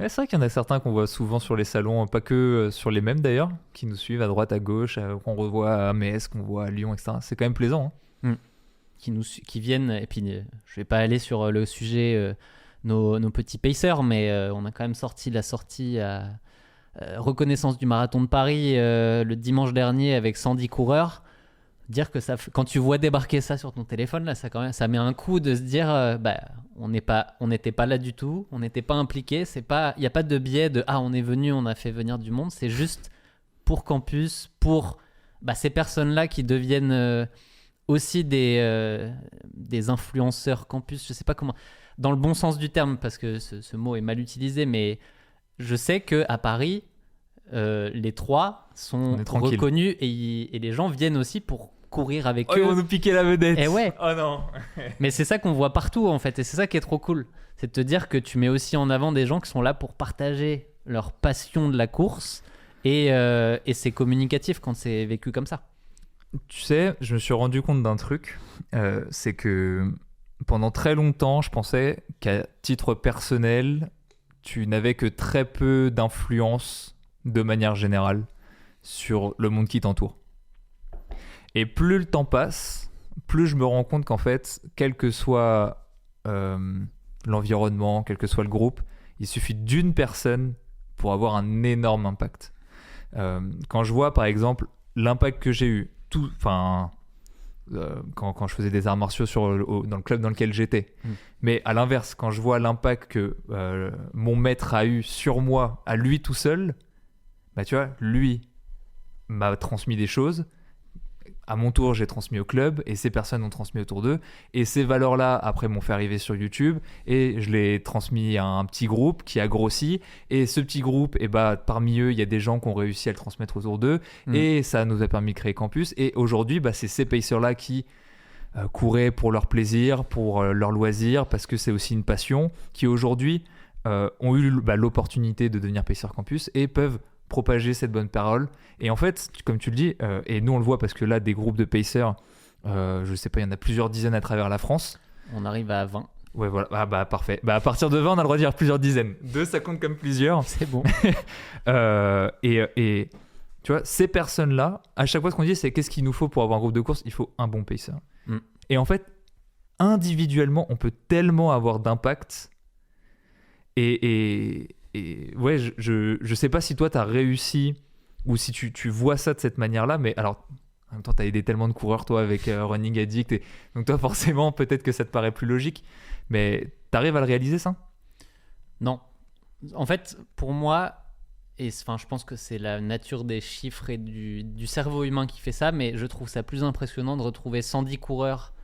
Ouais, c'est vrai qu'il y en a certains qu'on voit souvent sur les salons, pas que sur les mêmes d'ailleurs, qui nous suivent à droite, à gauche, qu'on revoit à Metz, qu'on voit à Lyon, etc. C'est quand même plaisant. Hein. Qui viennent, et puis je vais pas aller sur le sujet nos petits pacers, mais on a quand même sorti la sortie à reconnaissance du marathon de Paris le dimanche dernier avec 110 coureurs. Dire que quand tu vois débarquer ça sur ton téléphone, là, ça met un coup de se dire on n'était pas là du tout, on n'était pas impliqués, il n'y a pas de biais de on est venu, on a fait venir du monde, c'est juste pour Campus, pour ces personnes-là qui deviennent aussi des influenceurs Campus, je sais pas comment, dans le bon sens du terme, parce que ce mot est mal utilisé, mais je sais qu'à Paris, les 3 sont reconnus et les gens viennent aussi pour courir avec eux. Ils vont nous piquer la vedette. Et ouais. Oh non. Mais c'est ça qu'on voit partout en fait, et c'est ça qui est trop cool. C'est de te dire que tu mets aussi en avant des gens qui sont là pour partager leur passion de la course et c'est communicatif quand c'est vécu comme ça. Tu sais, je me suis rendu compte d'un truc, c'est que pendant très longtemps, je pensais qu'à titre personnel, tu n'avais que très peu d'influence de manière générale sur le monde qui t'entoure. Et plus le temps passe, plus je me rends compte qu'en fait, quel que soit l'environnement, quel que soit le groupe, il suffit d'une personne pour avoir un énorme impact. Quand je vois par exemple l'impact que j'ai eu, quand je faisais des arts martiaux dans le club dans lequel j'étais, mais à l'inverse, quand je vois l'impact que mon maître a eu sur moi, à lui tout seul, tu vois, lui m'a transmis des choses. À mon tour, j'ai transmis au club et ces personnes ont transmis autour d'eux. Et ces valeurs-là, après, m'ont fait arriver sur YouTube et je l'ai transmis à un petit groupe qui a grossi. Et ce petit groupe, parmi eux, il y a des gens qui ont réussi à le transmettre autour d'eux et ça nous a permis de créer Campus. Et aujourd'hui, c'est ces pacers-là qui couraient pour leur plaisir, pour leur loisir, parce que c'est aussi une passion, qui aujourd'hui ont eu l'opportunité de devenir pacer Campus et peuvent propager cette bonne parole. Et en fait, comme tu le dis, et nous on le voit parce que là, des groupes de pacers, je sais pas, il y en a plusieurs dizaines à travers la France. On arrive à 20. Ouais, voilà. Parfait. À partir de 20, on a le droit de dire plusieurs dizaines. 2, ça compte comme plusieurs. C'est bon. Et tu vois, ces personnes-là, à chaque fois, ce qu'on dit, c'est qu'est-ce qu'il nous faut pour avoir un groupe de course ? Il faut un bon pacer. Et en fait, individuellement, on peut tellement avoir d'impact. Et ouais, je sais pas si toi, tu as réussi ou si tu vois ça de cette manière-là, mais alors, en même temps, tu as aidé tellement de coureurs, toi, avec Running Addict. Donc toi, forcément, peut-être que ça te paraît plus logique, mais tu arrives à le réaliser, ça ? Non. En fait, pour moi, je pense que c'est la nature des chiffres et du cerveau humain qui fait ça, mais je trouve ça plus impressionnant de retrouver 110 coureurs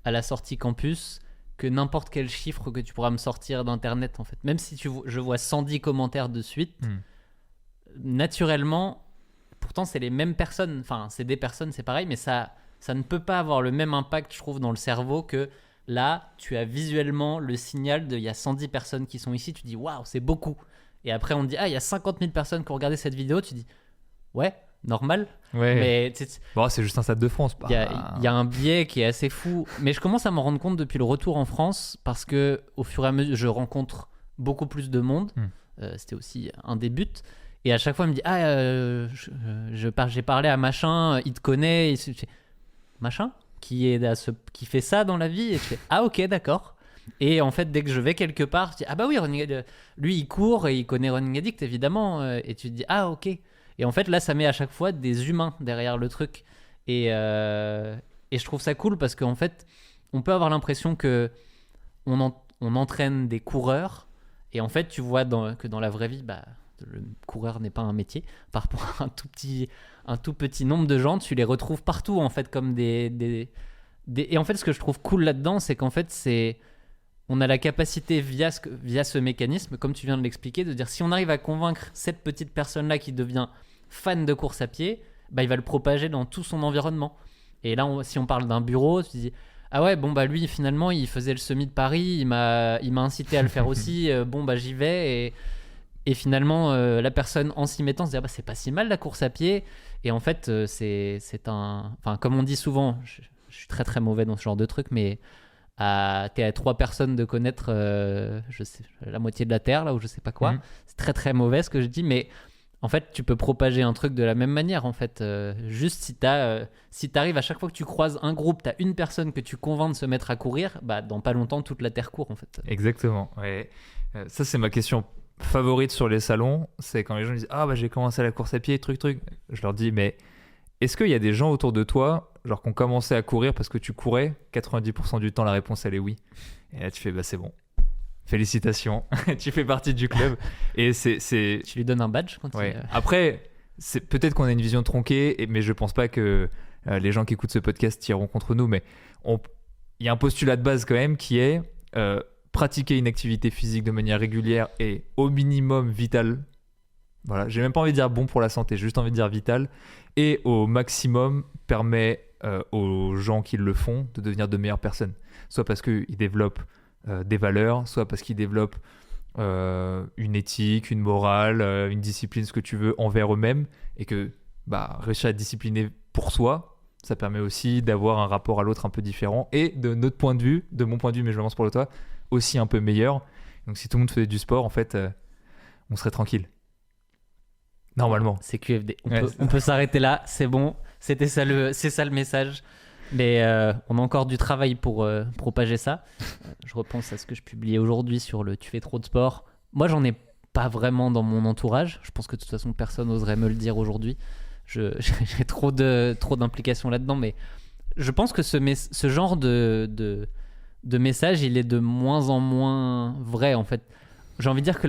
à la sortie Campus que n'importe quel chiffre que tu pourras me sortir d'internet en fait. Même si je vois 110 commentaires de suite, naturellement, pourtant c'est les mêmes personnes, enfin c'est des personnes, c'est pareil, mais ça ne peut pas avoir le même impact, je trouve, dans le cerveau que là, tu as visuellement le signal de il y a 110 personnes qui sont ici, tu dis waouh, c'est beaucoup. Et après on te dit il y a 50 000 personnes qui ont regardé cette vidéo, tu dis ouais, normal. Ouais. Mais c'est juste un Stade de France. Il y a un biais qui est assez fou. Mais je commence à m'en rendre compte depuis le retour en France parce que au fur et à mesure, je rencontre beaucoup plus de monde. C'était aussi un des buts. Et à chaque fois, il me dit j'ai parlé à machin, il te connaît. Machin qui fait ça dans la vie. Et je fais ok, d'accord. Et en fait, dès que je vais quelque part, je dis oui, lui il court et il connaît Running Addict évidemment. Et tu te dis ok. Et en fait, là, ça met à chaque fois des humains derrière le truc. Et je trouve ça cool parce qu'en fait, on peut avoir l'impression qu'on entraîne des coureurs. Et en fait, tu vois que dans la vraie vie, le coureur n'est pas un métier. Par rapport à un tout petit nombre de gens, tu les retrouves partout, en fait, comme des... Et en fait, ce que je trouve cool là-dedans, c'est qu'en fait, on a la capacité via ce mécanisme, comme tu viens de l'expliquer, de dire si on arrive à convaincre cette petite personne-là qui devient fan de course à pied, il va le propager dans tout son environnement. Et là, si on parle d'un bureau, tu te dis ah ouais, lui finalement il faisait le semi de Paris, il m'a incité à le faire aussi, j'y vais. Et finalement, la personne en s'y mettant se dit c'est pas si mal la course à pied. Et en fait, c'est comme on dit souvent, je suis très très mauvais dans ce genre de truc, mais t'es à 3 personnes de connaître je sais, la moitié de la Terre, là, ou je sais pas quoi. C'est très très mauvais ce que je dis, mais en fait, tu peux propager un truc de la même manière, en fait. Juste si t'arrives à chaque fois que tu croises un groupe, t'as une personne que tu convaincs de se mettre à courir, bah dans pas longtemps, toute la Terre court, en fait. Exactement, ouais. Ça, c'est ma question favorite sur les salons, c'est quand les gens disent « Ah, bah j'ai commencé la course à pied, truc. » Je leur dis « Mais est-ce qu'il y a des gens autour de toi, genre qui ont commencé à courir parce que tu courais ?» 90% du temps, la réponse, elle est oui. Et là, tu fais « Bah c'est bon. Félicitations, tu fais partie du club. » Et c'est... Tu lui donnes un badge quand ouais. Après, c'est peut-être qu'on a une vision tronquée, mais je pense pas que les gens qui écoutent ce podcast tireront contre nous. Mais il y a un postulat de base quand même qui est pratiquer une activité physique de manière régulière et au minimum vitale. Voilà, j'ai même pas envie de dire bon pour la santé, j'ai juste envie de dire vital. Et au maximum permet aux gens qui le font de devenir de meilleures personnes. Soit parce qu'ils développent des valeurs, soit parce qu'ils développent une éthique, une morale, une discipline, ce que tu veux, envers eux-mêmes. Et que réussir à être discipliné pour soi, ça permet aussi d'avoir un rapport à l'autre un peu différent. Et de notre point de vue, de mon point de vue, mais je l'avance pour le toi, aussi un peu meilleur. Donc si tout le monde faisait du sport, en fait, on serait tranquille. Normalement. C'est QFD. On peut s'arrêter là, c'est bon. C'est ça le message. Mais on a encore du travail pour propager ça. Je repense à ce que je publiais aujourd'hui sur le tu fais trop de sport. Moi, j'en ai pas vraiment dans mon entourage. Je pense que de toute façon, personne n'oserait me le dire aujourd'hui. J'ai trop d'implications là-dedans. Mais je pense que ce genre de message, il est de moins en moins vrai, en fait. J'ai envie de dire que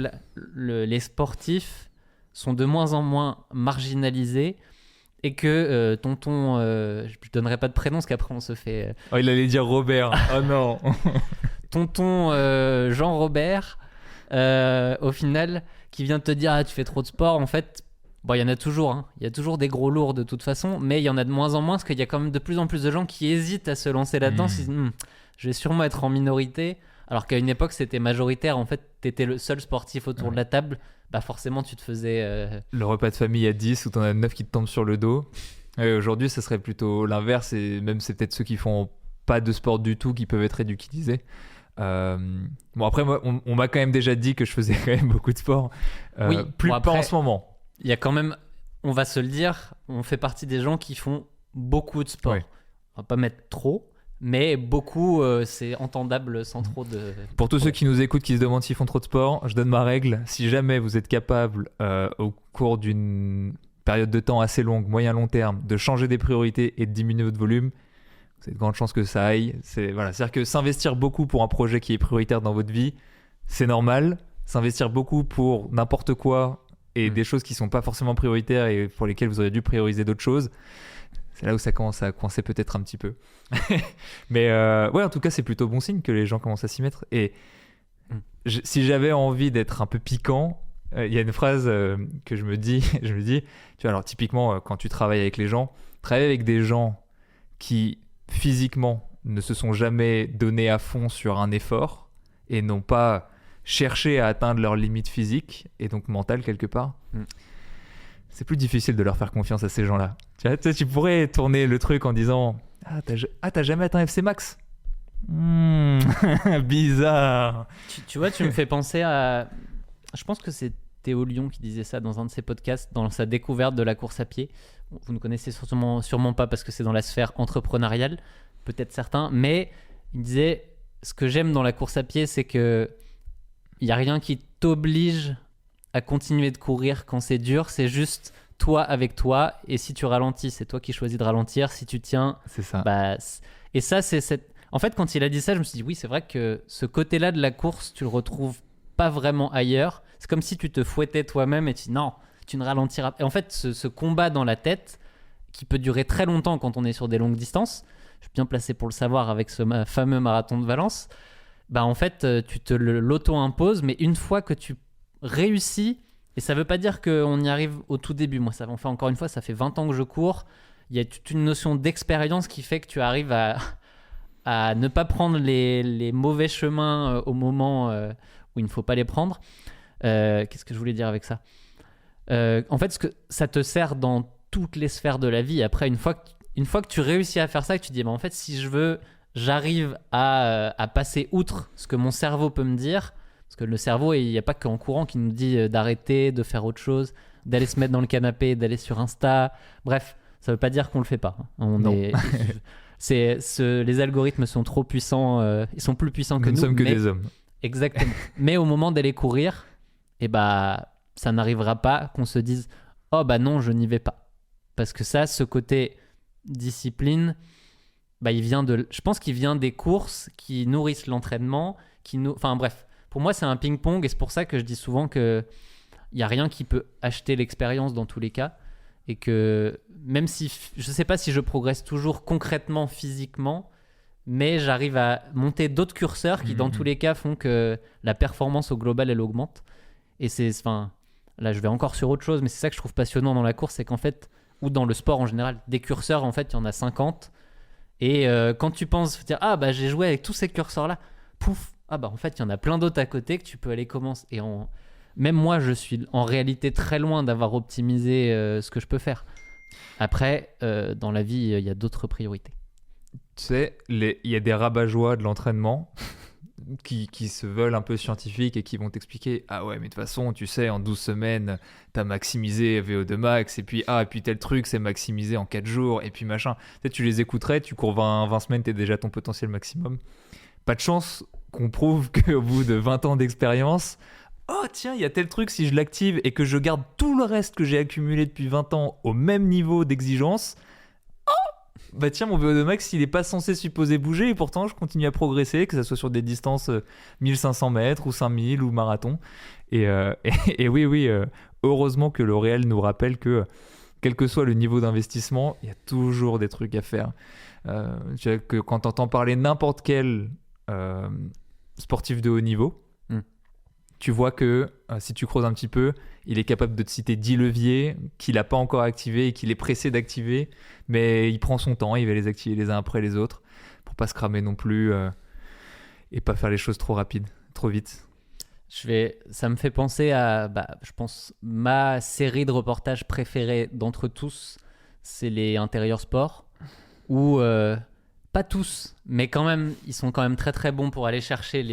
les sportifs sont de moins en moins marginalisés. Et que tonton, je donnerai pas de prénom parce qu'après on se fait. Oh, il allait dire Robert. Oh non. Tonton Jean-Robert, au final, qui vient te dire tu fais trop de sport. En fait, bon, il y en a toujours. Hein. Il y a toujours des gros lourds de toute façon, mais il y en a de moins en moins parce qu'il y a quand même de plus en plus de gens qui hésitent à se lancer là-dedans. Ils disent, je vais sûrement être en minorité. Alors qu'à une époque, c'était majoritaire. En fait, t'étais le seul sportif autour de la table. Bah forcément, tu te faisais... Le repas de famille à 10 où t'en as 9 qui te tombent sur le dos. Aujourd'hui, ça serait plutôt l'inverse. Et même, c'est peut-être ceux qui font pas de sport du tout qui peuvent être ridiculisés. Bon, après, moi, on m'a quand même déjà dit que je faisais quand même beaucoup de sport. Oui, plus après, pas en ce moment. Il y a quand même... On va se le dire, on fait partie des gens qui font beaucoup de sport. Ouais. On va pas mettre trop... Mais beaucoup, c'est entendable sans trop de... Pour tous ceux qui nous écoutent, qui se demandent s'ils font trop de sport, je donne ma règle. Si jamais vous êtes capable, au cours d'une période de temps assez longue, moyen-long terme, de changer des priorités et de diminuer votre volume, vous avez de grandes chances que ça aille. C'est-à-dire que s'investir beaucoup pour un projet qui est prioritaire dans votre vie, c'est normal. S'investir beaucoup pour n'importe quoi et des choses qui ne sont pas forcément prioritaires et pour lesquelles vous auriez dû prioriser d'autres choses, c'est là où ça commence à coincer peut-être un petit peu. Mais ouais, en tout cas, c'est plutôt bon signe que les gens commencent à s'y mettre. Et si j'avais envie d'être un peu piquant, il y a une phrase que je me dis, tu vois, alors typiquement, quand tu travailles avec les gens, travailler avec des gens qui, physiquement, ne se sont jamais donnés à fond sur un effort et n'ont pas cherché à atteindre leurs limites physiques et donc mentales quelque part, c'est plus difficile de leur faire confiance à ces gens-là. Tu pourrais tourner le truc en disant t'as jamais atteint FC Max bizarre. Tu vois, tu me fais penser à... Je pense que c'est Théo Lyon qui disait ça dans un de ses podcasts, dans sa découverte de la course à pied. Vous ne connaissez sûrement pas parce que c'est dans la sphère entrepreneuriale, peut-être certains, mais il disait, ce que j'aime dans la course à pied, c'est que il n'y a rien qui t'oblige à continuer de courir quand c'est dur, c'est juste toi avec toi, et si tu ralentis, c'est toi qui choisis de ralentir, si tu tiens... C'est ça. Et ça, c'est cette... En fait, quand il a dit ça, je me suis dit, oui, c'est vrai que ce côté-là de la course, tu le retrouves pas vraiment ailleurs. C'est comme si tu te fouettais toi-même et tu dis, non, tu ne ralentiras pas. Et en fait, ce combat dans la tête, qui peut durer très longtemps quand on est sur des longues distances, je suis bien placé pour le savoir avec ce fameux marathon de Valence, en fait, tu te l'auto-imposes, mais une fois que tu réussis, et ça veut pas dire qu'on y arrive au tout début. Moi, enfin, encore une fois, ça fait 20 ans que je cours. Il y a toute une notion d'expérience qui fait que tu arrives à ne pas prendre les mauvais chemins au moment où il ne faut pas les prendre. Qu'est-ce que je voulais dire avec ça ? En fait, ça te sert dans toutes les sphères de la vie. Après, une fois que une fois que tu réussis à faire ça, que tu dis, en fait, si je veux, j'arrive à passer outre ce que mon cerveau peut me dire, parce que le cerveau, il n'y a pas qu'en courant qui nous dit d'arrêter, de faire autre chose, d'aller se mettre dans le canapé, d'aller sur Insta. Bref, ça ne veut pas dire qu'on le fait pas. Les algorithmes sont trop puissants, ils sont plus puissants que nous. Nous ne sommes que des hommes. Exactement. Mais au moment d'aller courir, ça n'arrivera pas qu'on se dise « Oh non, je n'y vais pas ». Parce que ça, ce côté discipline, je pense qu'il vient des courses qui nourrissent l'entraînement, enfin bref, pour moi c'est un ping-pong et c'est pour ça que je dis souvent qu'il n'y a rien qui peut acheter l'expérience dans tous les cas et que même si je ne sais pas si je progresse toujours concrètement, physiquement, mais j'arrive à monter d'autres curseurs qui dans tous les cas font que la performance au global elle augmente. Et là je vais encore sur autre chose, mais c'est ça que je trouve passionnant dans la course, c'est qu'en fait, ou dans le sport en général, des curseurs en fait il y en a 50. Et quand tu penses dire j'ai joué avec tous ces curseurs là, pouf, en fait il y en a plein d'autres à côté que tu peux aller commencer. Et même moi je suis en réalité très loin d'avoir optimisé ce que je peux faire. Après dans la vie il y a d'autres priorités. Tu sais, il y a des rabat-joie de l'entraînement qui se veulent un peu scientifiques et qui vont t'expliquer « Ah ouais, mais de toute façon, tu sais, en 12 semaines, t'as maximisé VO2 max, et puis tel truc, c'est maximisé en 4 jours, et puis machin. » Peut-être tu les écouterais, tu cours 20 semaines, t'es déjà à ton potentiel maximum. Pas de chance qu'on prouve qu'au bout de 20 ans d'expérience, oh tiens, il y a tel truc, si je l'active et que je garde tout le reste que j'ai accumulé depuis 20 ans au même niveau d'exigence, tiens, mon VO2 max il est pas censé supposer bouger et pourtant je continue à progresser, que ça soit sur des distances 1500 mètres ou 5000 ou marathon et oui, heureusement que le réel nous rappelle que quel que soit le niveau d'investissement il y a toujours des trucs à faire. Tu vois, que quand t'entends parler n'importe quel sportif de haut niveau, tu vois que si tu creuses un petit peu, il est capable de te citer 10 leviers qu'il n'a pas encore activés et qu'il est pressé d'activer, mais il prend son temps, il va les activer les uns après les autres pour pas se cramer non plus et pas faire les choses trop rapides, trop vite. Ça me fait penser à, je pense, ma série de reportages préférée d'entre tous, c'est les intérieurs sport, où pas tous, mais quand même, ils sont quand même très très bons pour aller chercher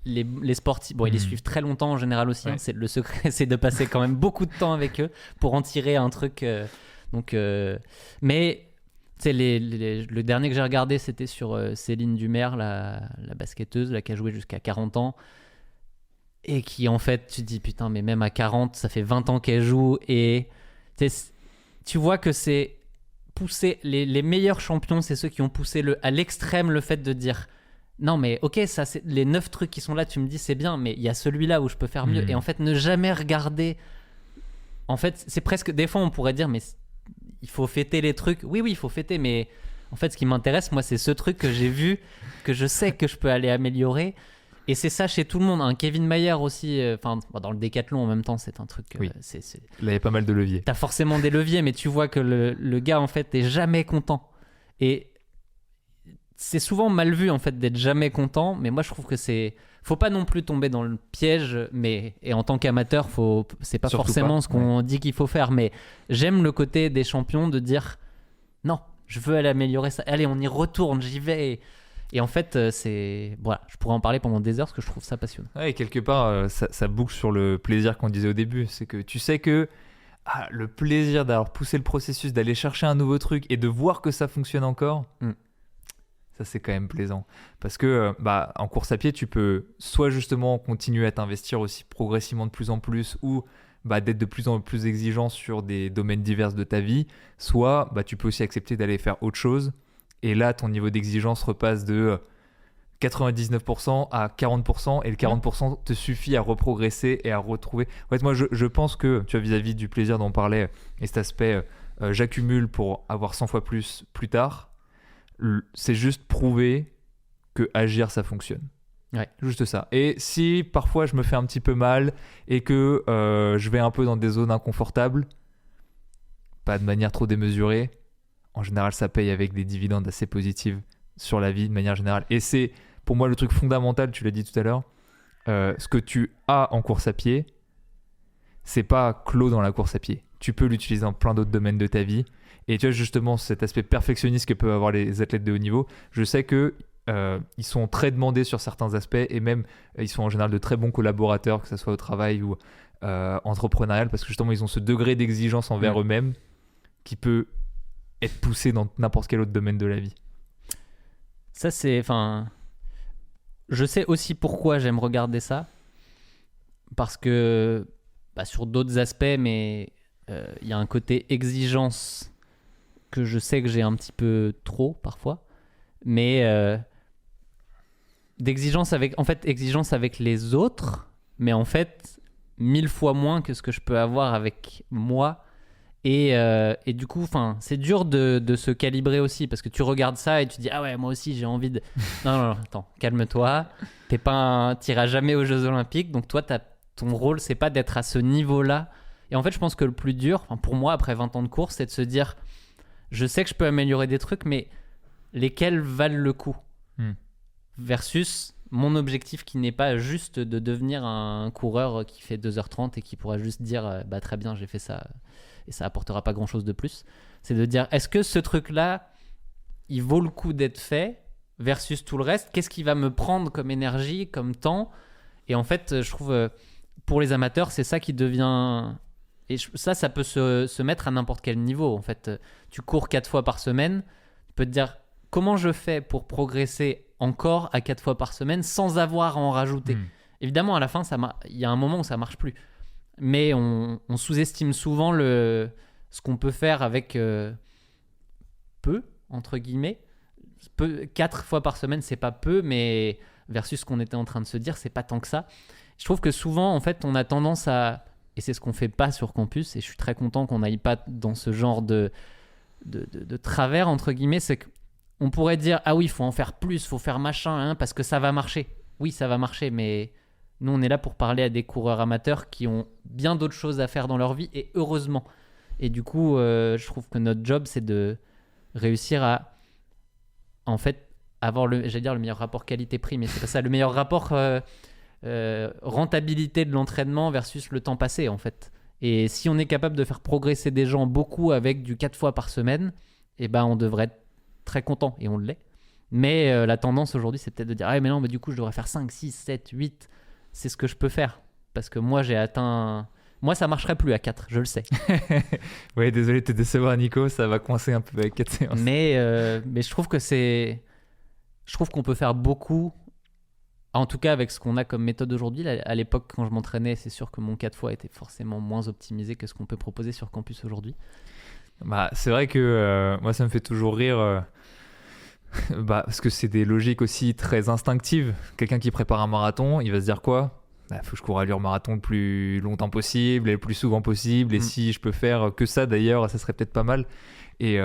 les sportifs. Bon, ils les suivent très longtemps en général aussi. Ouais. Le secret, c'est de passer quand même beaucoup de temps avec eux pour en tirer un truc. Mais le dernier que j'ai regardé, c'était sur Céline Dumer, la basketteuse, qui a joué jusqu'à 40 ans. Et qui, en fait, tu te dis, putain, mais même à 40, ça fait 20 ans qu'elle joue. Et tu vois que c'est poussé. Les meilleurs champions, c'est ceux qui ont poussé à l'extrême le fait de dire... Non mais ok, ça, c'est les 9 trucs qui sont là, tu me dis c'est bien, mais il y a celui-là où je peux faire mieux. Et en fait, ne jamais regarder. En fait, c'est presque. Des fois, on pourrait dire, mais il faut fêter les trucs. Oui, il faut fêter, mais en fait, ce qui m'intéresse, moi, c'est ce truc que j'ai vu, que je sais que je peux aller améliorer. Et c'est ça chez tout le monde. Kevin Mayer aussi, dans le décathlon en même temps, c'est un truc. Oui. Là, il y a pas mal de leviers. T'as forcément des leviers, mais tu vois que le gars, en fait, est jamais content. Et. C'est souvent mal vu en fait d'être jamais content, mais moi je trouve que faut pas non plus tomber dans le piège, et en tant qu'amateur, c'est pas surtout forcément pas. ce qu'on dit qu'il faut faire, mais j'aime le côté des champions de dire non, je veux aller améliorer ça, allez on y retourne, j'y vais. Et en fait, voilà, je pourrais en parler pendant des heures parce que je trouve ça passionnant. Ouais, et quelque part, ça boucle sur le plaisir qu'on disait au début, c'est que tu sais que le plaisir d'avoir poussé le processus, d'aller chercher un nouveau truc et de voir que ça fonctionne encore. Ça, c'est quand même plaisant. Parce que en course à pied, tu peux soit justement continuer à t'investir aussi progressivement de plus en plus ou d'être de plus en plus exigeant sur des domaines divers de ta vie, soit tu peux aussi accepter d'aller faire autre chose. Et là, ton niveau d'exigence repasse de 99% à 40% et le 40% te suffit à reprogresser et à retrouver. En fait, moi, je pense que, tu vois, vis-à-vis du plaisir dont on parlait et cet aspect j'accumule pour avoir 100 fois plus tard, c'est juste prouver que agir ça fonctionne. Ouais. Juste ça. Et si parfois je me fais un petit peu mal et que je vais un peu dans des zones inconfortables, pas de manière trop démesurée, en général ça paye avec des dividendes assez positifs sur la vie de manière générale. Et c'est pour moi le truc fondamental, tu l'as dit tout à l'heure, ce que tu as en course à pied, c'est pas clos dans la course à pied. tu peux l'utiliser dans plein d'autres domaines de ta vie. Et tu vois, justement, cet aspect perfectionniste que peuvent avoir les athlètes de haut niveau, je sais que ils sont très demandés sur certains aspects et même ils sont en général de très bons collaborateurs, que ce soit au travail ou entrepreneurial, parce que justement, ils ont ce degré d'exigence envers eux-mêmes qui peut être poussé dans n'importe quel autre domaine de la vie. Ça, c'est... Enfin, je sais aussi pourquoi j'aime regarder ça. Parce que sur d'autres aspects, mais il y a un côté exigence que je sais que j'ai un petit peu trop parfois. Mais exigence avec les autres, mais en fait 1000 fois moins que ce que je peux avoir avec moi. Et du coup, c'est dur de se calibrer aussi, parce que tu regardes ça et tu dis ah ouais, moi aussi j'ai envie de... non, attends, calme-toi, t'iras jamais aux Jeux Olympiques, donc toi ton rôle c'est pas d'être à ce niveau-là. Et en fait je pense que le plus dur, pour moi après 20 ans de course, c'est de se dire je sais que je peux améliorer des trucs, mais lesquels valent le coup versus mon objectif qui n'est pas juste de devenir un coureur qui fait 2h30 et qui pourra juste dire très bien, j'ai fait ça et ça apportera pas grand chose de plus. C'est de dire est-ce que ce truc là il vaut le coup d'être fait versus tout le reste, qu'est-ce qui va me prendre comme énergie, comme temps. Et en fait je trouve pour les amateurs c'est ça qui devient... Et ça peut se mettre à n'importe quel niveau. En fait, tu cours 4 fois par semaine, tu peux te dire comment je fais pour progresser encore à 4 fois par semaine sans avoir à en rajouter. Évidemment, à la fin, il y a un moment où ça marche plus. Mais on sous-estime souvent ce qu'on peut faire avec peu, entre guillemets. 4 fois par semaine, c'est pas peu, mais versus ce qu'on était en train de se dire, c'est pas tant que ça. Je trouve que souvent, en fait, on a tendance à... Et c'est ce qu'on fait pas sur campus, et je suis très content qu'on n'aille pas dans ce genre de travers, entre guillemets. C'est qu'on pourrait dire ah oui, il faut en faire plus, il faut faire machin, parce que ça va marcher. Oui, ça va marcher, mais nous on est là pour parler à des coureurs amateurs qui ont bien d'autres choses à faire dans leur vie, et heureusement. Et du coup, je trouve que notre job, c'est de réussir à en fait avoir le meilleur rapport qualité-prix, mais c'est pas ça, le meilleur rapport rentabilité de l'entraînement versus le temps passé en fait. Et si on est capable de faire progresser des gens beaucoup avec du 4 fois par semaine, on devrait être très content, et on l'est. Mais la tendance aujourd'hui, c'est peut-être de dire ah mais non, mais du coup je devrais faire 5, 6, 7, 8. C'est ce que je peux faire, parce que moi j'ai atteint... Moi ça marcherait plus à 4, je le sais. Ouais, désolé de te décevoir Nico, ça va coincer un peu avec 4 séances. Mais je trouve que je trouve qu'on peut faire beaucoup. En tout cas, avec ce qu'on a comme méthode aujourd'hui. À l'époque, quand je m'entraînais, c'est sûr que mon 4 fois était forcément moins optimisé que ce qu'on peut proposer sur campus aujourd'hui. C'est vrai que moi, ça me fait toujours rire parce que c'est des logiques aussi très instinctives. Quelqu'un qui prépare un marathon, il va se dire quoi ? Faut que je cours à allure marathon le plus longtemps possible et le plus souvent possible. Et si je peux faire que ça, d'ailleurs, ça serait peut-être pas mal. Et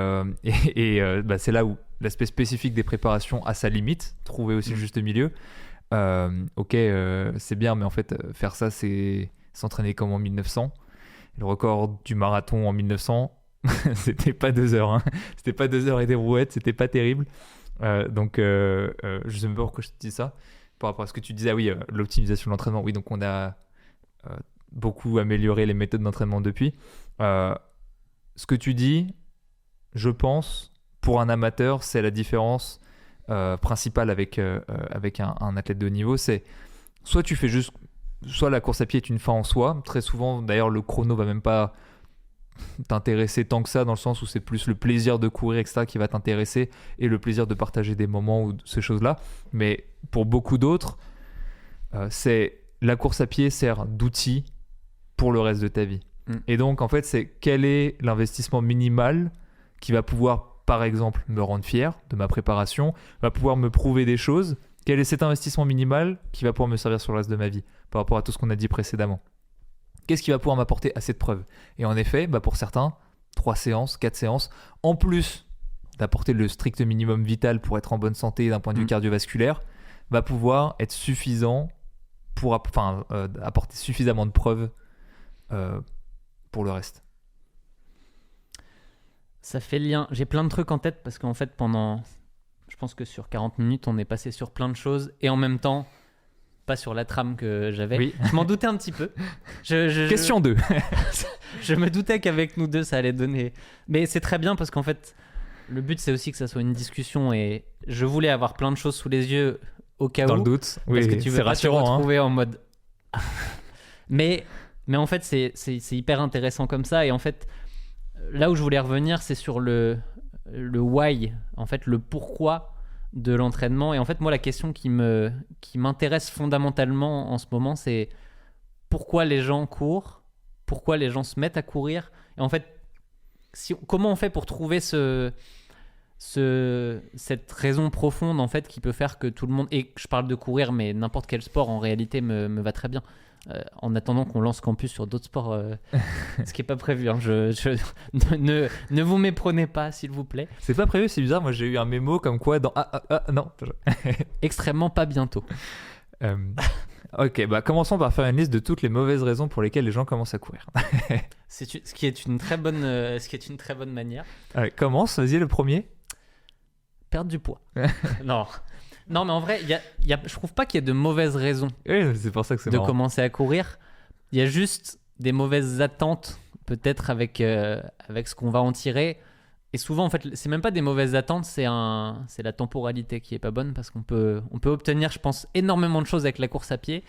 c'est là où l'aspect spécifique des préparations a sa limite. Trouver aussi le juste milieu. C'est bien, mais en fait faire ça, c'est s'entraîner comme en 1900. Le record du marathon en 1900 c'était pas 2 heures, c'était pas 2 heures et des brouettes, c'était pas terrible. Je sais même pas pourquoi je te dis ça par rapport à ce que tu disais. Oui, l'optimisation de l'entraînement, oui, donc on a beaucoup amélioré les méthodes d'entraînement depuis. Ce que tu dis, je pense, pour un amateur, c'est la différence principale avec un athlète de haut niveau. C'est soit tu fais juste, soit la course à pied est une fin en soi. Très souvent, d'ailleurs, le chrono va même pas t'intéresser tant que ça, dans le sens où c'est plus le plaisir de courir, etc., qui va t'intéresser, et le plaisir de partager des moments ou ces choses-là. Mais pour beaucoup d'autres, c'est la course à pied sert d'outil pour le reste de ta vie. Et donc, en fait, c'est quel est l'investissement minimal qui va pouvoir, par exemple, me rendre fier de ma préparation, va pouvoir me prouver des choses. Quel est cet investissement minimal qui va pouvoir me servir sur le reste de ma vie par rapport à tout ce qu'on a dit précédemment? Qu'est-ce qui va pouvoir m'apporter assez de preuves? Et en effet, pour certains, 3 séances, 4 séances, en plus d'apporter le strict minimum vital pour être en bonne santé d'un point de vue cardiovasculaire, va pouvoir être suffisant pour apporter suffisamment de preuves pour le reste. Ça fait le lien. J'ai plein de trucs en tête parce qu'en fait, je pense que sur 40 minutes, on est passé sur plein de choses, et en même temps, pas sur la trame que j'avais. Oui. Je m'en doutais un petit peu. Question 2. Je me doutais qu'avec nous deux, ça allait donner. Mais c'est très bien parce qu'en fait, le but, c'est aussi que ça soit une discussion et je voulais avoir plein de choses sous les yeux au cas Dans où. le doute. Parce Oui, que tu veux c'est pas te rassurant. retrouver en mode. mais en fait, c'est hyper intéressant comme ça. Et en fait, là où je voulais revenir, c'est sur le why, en fait, le pourquoi de l'entraînement. Et en fait, moi, la question qui m'intéresse fondamentalement en ce moment, c'est pourquoi les gens courent, pourquoi les gens se mettent à courir. Et en fait, comment on fait pour trouver cette raison profonde en fait qui peut faire que tout le monde, et je parle de courir mais n'importe quel sport en réalité me va très bien, en attendant qu'on lance Campus sur d'autres sports, ce qui n'est pas prévu, hein. Ne vous méprenez pas s'il vous plaît. C'est pas prévu, c'est bizarre, moi j'ai eu un mémo comme quoi dans non. Extrêmement pas bientôt. Ok, bah commençons par faire une liste de toutes les mauvaises raisons pour lesquelles les gens commencent à courir. Ce qui est une très bonne manière. Allez, commence, vas-y le premier. Perdre du poids. Non, mais en vrai, je trouve pas qu'il y ait de mauvaises raisons Oui, c'est pour ça que c'est de marrant. commencer à courir. Il y a juste des mauvaises attentes, peut-être avec ce qu'on va en tirer. Et souvent, en fait, c'est même pas des mauvaises attentes, c'est la temporalité qui est pas bonne parce qu'on peut obtenir, je pense, énormément de choses avec la course à pied,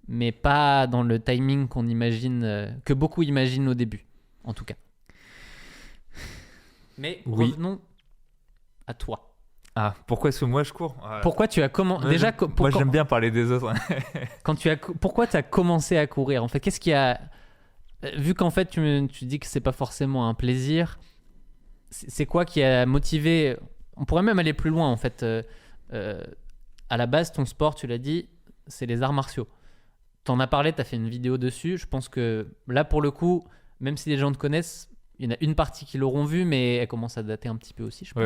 mais pas dans le timing qu'on imagine, que beaucoup imaginent au début, en tout cas. Mais oui. Revenons à toi. Ah, pourquoi est-ce que moi je cours ? Pourquoi tu as commencé déjà moi j'aime bien parler des autres. Pourquoi tu as commencé à courir en fait ? Qu'est-ce qui a vu qu'en fait tu dis que c'est pas forcément un plaisir, c'est quoi qui a motivé ? On pourrait même aller plus loin en fait. À la base ton sport, tu l'as dit, c'est les arts martiaux. T'en as parlé, t'as fait une vidéo dessus. Je pense que là pour le coup, même si les gens te connaissent, il y en a une partie qui l'auront vu, mais elle commence à dater un petit peu aussi, je pense.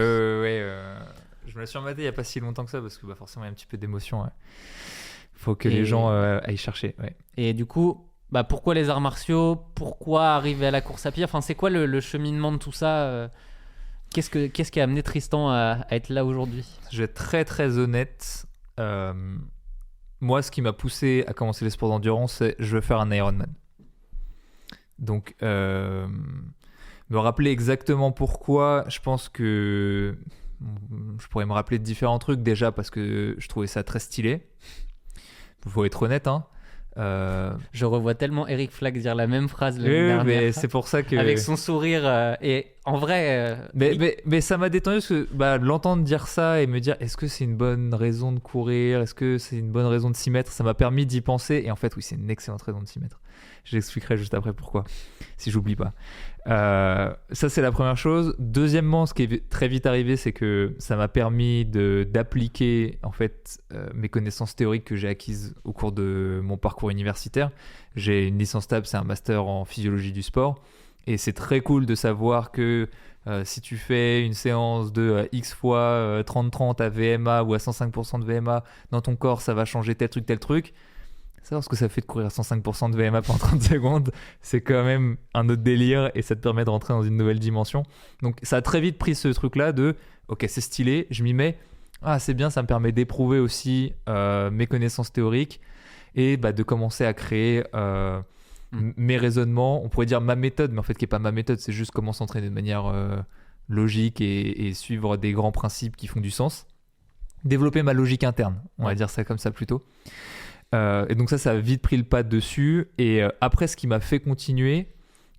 Je me la suis rematé il n'y a pas si longtemps que ça parce que forcément il y a un petit peu d'émotion. Ouais. Faut que les gens aillent chercher. Ouais. Et du coup, pourquoi les arts martiaux ? Pourquoi arriver à la course à pied ? Enfin, c'est quoi le cheminement de tout ça ? Qu'est-ce qui a amené Tristan à être là aujourd'hui ? Je vais être très très honnête. Moi, ce qui m'a poussé à commencer les sports d'endurance, c'est je veux faire un Ironman. Donc, me rappeler exactement pourquoi, je pense que je pourrais me rappeler de différents trucs déjà parce que je trouvais ça très stylé. Faut être honnête, hein. Je revois tellement Eric Flack dire la même phrase l'année dernière. Mais c'est pour ça que avec son sourire et en vrai. Mais ça m'a détendu parce que l'entendre dire ça et me dire est-ce que c'est une bonne raison de courir, est-ce que c'est une bonne raison de s'y mettre, ça m'a permis d'y penser et en fait oui c'est une excellente raison de s'y mettre. J'expliquerai juste après pourquoi, si j'oublie pas. Ça, c'est la première chose. Deuxièmement, ce qui est très vite arrivé, c'est que ça m'a permis d'appliquer en fait, mes connaissances théoriques que j'ai acquises au cours de mon parcours universitaire. J'ai une licence TAB, c'est un master en physiologie du sport. Et c'est très cool de savoir que si tu fais une séance de X fois 30-30 à VMA ou à 105% de VMA, dans ton corps, ça va changer tel truc. Savoir ce que ça fait de courir à 105% de VMA pendant 30 secondes, c'est quand même un autre délire et ça te permet de rentrer dans une nouvelle dimension. Donc ça a très vite pris ce truc-là de « Ok, c'est stylé, je m'y mets. Ah, c'est bien, ça me permet d'éprouver aussi mes connaissances théoriques et de commencer à créer mes raisonnements. On pourrait dire ma méthode, mais en fait, qui n'est pas ma méthode, c'est juste comment s'entraîner de manière logique et suivre des grands principes qui font du sens. Développer ma logique interne, on va dire ça comme ça plutôt. Et donc ça a vite pris le pas dessus et après ce qui m'a fait continuer,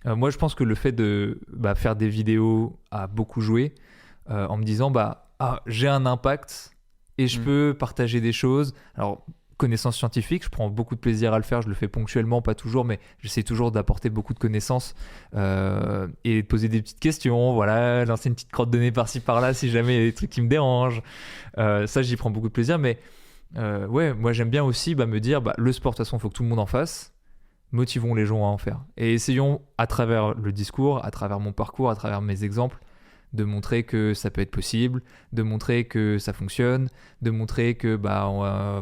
moi je pense que le fait de faire des vidéos a beaucoup joué en me disant j'ai un impact et je peux partager des choses. Alors connaissances scientifiques, je prends beaucoup de plaisir à le faire, je le fais ponctuellement, pas toujours, mais j'essaie toujours d'apporter beaucoup de connaissances et de poser des petites questions, voilà, lancer une petite crotte de nez par-ci par-là si jamais il y a des trucs qui me dérangent. Ça j'y prends beaucoup de plaisir, mais moi j'aime bien aussi me dire le sport de toute façon il faut que tout le monde en fasse, motivons les gens à en faire et essayons à travers le discours, à travers mon parcours, à travers mes exemples de montrer que ça peut être possible, de montrer que ça fonctionne, de montrer que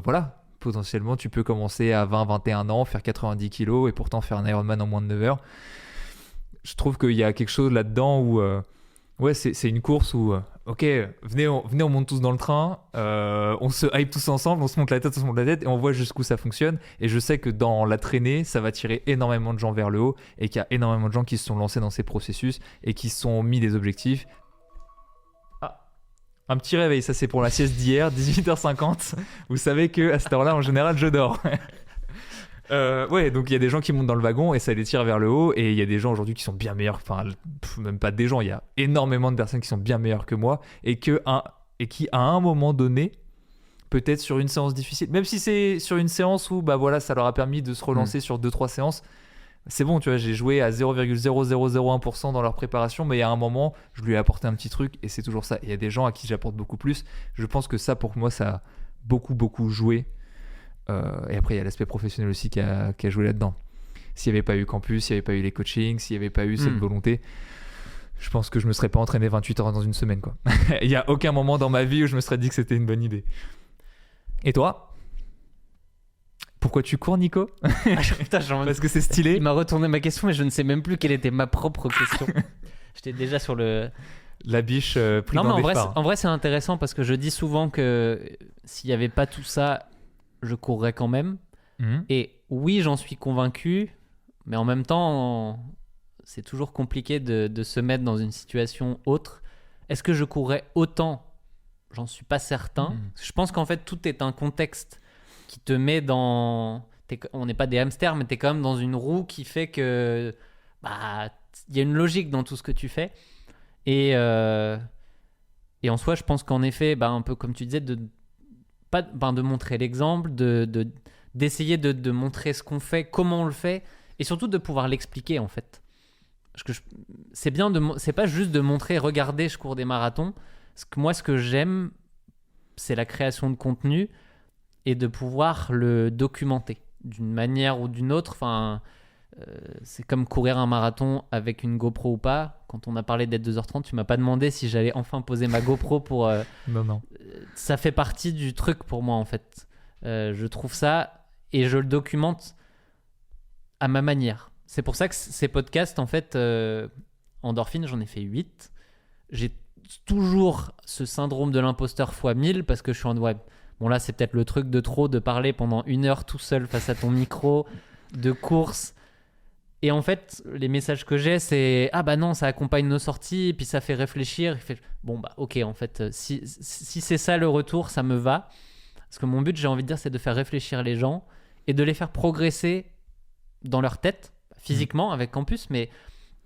voilà, potentiellement tu peux commencer à 20-21 ans, faire 90 kilos et pourtant faire un Ironman en moins de 9 heures. Je trouve qu'il y a quelque chose là-dedans où c'est une course où ok, venez, on monte tous dans le train, on se hype tous ensemble, on se monte la tête et on voit jusqu'où ça fonctionne. Et je sais que dans la traînée, ça va tirer énormément de gens vers le haut et qu'il y a énormément de gens qui se sont lancés dans ces processus et qui se sont mis des objectifs. Ah, un petit réveil, ça c'est pour la sieste d'hier, 18h50. Vous savez qu'à cette heure-là, en général, je dors. Ouais, donc il y a des gens qui montent dans le wagon et ça les tire vers le haut, et il y a des gens aujourd'hui qui sont bien meilleurs, enfin même pas des gens, il y a énormément de personnes qui sont bien meilleures que moi et qui à un moment donné, peut-être sur une séance difficile, même si c'est sur une séance où bah voilà, ça leur a permis de se relancer sur 2-3 séances, c'est bon, tu vois, j'ai joué à 0,0001% dans leur préparation, mais il y a un moment, je lui ai apporté un petit truc et c'est toujours ça. Il y a des gens à qui j'apporte beaucoup plus. Je pense que ça, pour moi, ça a beaucoup joué. Et après, il y a l'aspect professionnel aussi qui a joué là-dedans. S'il n'y avait pas eu Campus, s'il n'y avait pas eu les coachings, s'il n'y avait pas eu cette volonté, je pense que je ne me serais pas entraîné 28 heures dans une semaine, quoi. Il n'y a aucun moment dans ma vie où je me serais dit que c'était une bonne idée. Et toi ? Pourquoi tu cours, Nico ? Putain, parce que c'est stylé. Il m'a retourné ma question, mais je ne sais même plus quelle était ma propre question. J'étais déjà sur le... La biche pris non, dans des mais phares. en vrai, c'est intéressant parce que je dis souvent que s'il n'y avait pas tout ça, je courrais quand même. Et oui, j'en suis convaincu, mais en même temps, c'est toujours compliqué de se mettre dans une situation autre. Est-ce que je courrais autant ? J'en suis pas certain. Je pense qu'en fait, tout est un contexte qui te met dans... On n'est pas des hamsters, mais t'es quand même dans une roue qui fait que... Bah, y a une logique dans tout ce que tu fais. Et en soi, je pense qu'en effet, bah, un peu comme tu disais, de montrer l'exemple, d'essayer de montrer ce qu'on fait, comment on le fait, et surtout de pouvoir l'expliquer, en fait. Parce que c'est pas juste de montrer, regardez, je cours des marathons. Moi, ce que j'aime, c'est la création de contenu et de pouvoir le documenter d'une manière ou d'une autre. Enfin, c'est comme courir un marathon avec une GoPro ou pas. Quand on a parlé d'être 2h30, tu m'as pas demandé si j'allais enfin poser ma GoPro pour... Non. Ça fait partie du truc pour moi, en fait. Je trouve ça et je le documente à ma manière. C'est pour ça que ces podcasts, en fait, Endorphine, j'en ai fait 8. J'ai toujours ce syndrome de l'imposteur x 1000 parce que je suis en web. Bon, là, c'est peut-être le truc de trop de parler pendant 1 heure tout seul face à ton micro, de course. Et en fait, les messages que j'ai, c'est « Ah bah non, ça accompagne nos sorties, et puis ça fait réfléchir. » Bon bah ok, en fait, si c'est ça le retour, ça me va. Parce que mon but, j'ai envie de dire, c'est de faire réfléchir les gens et de les faire progresser dans leur tête, physiquement avec Campus, mais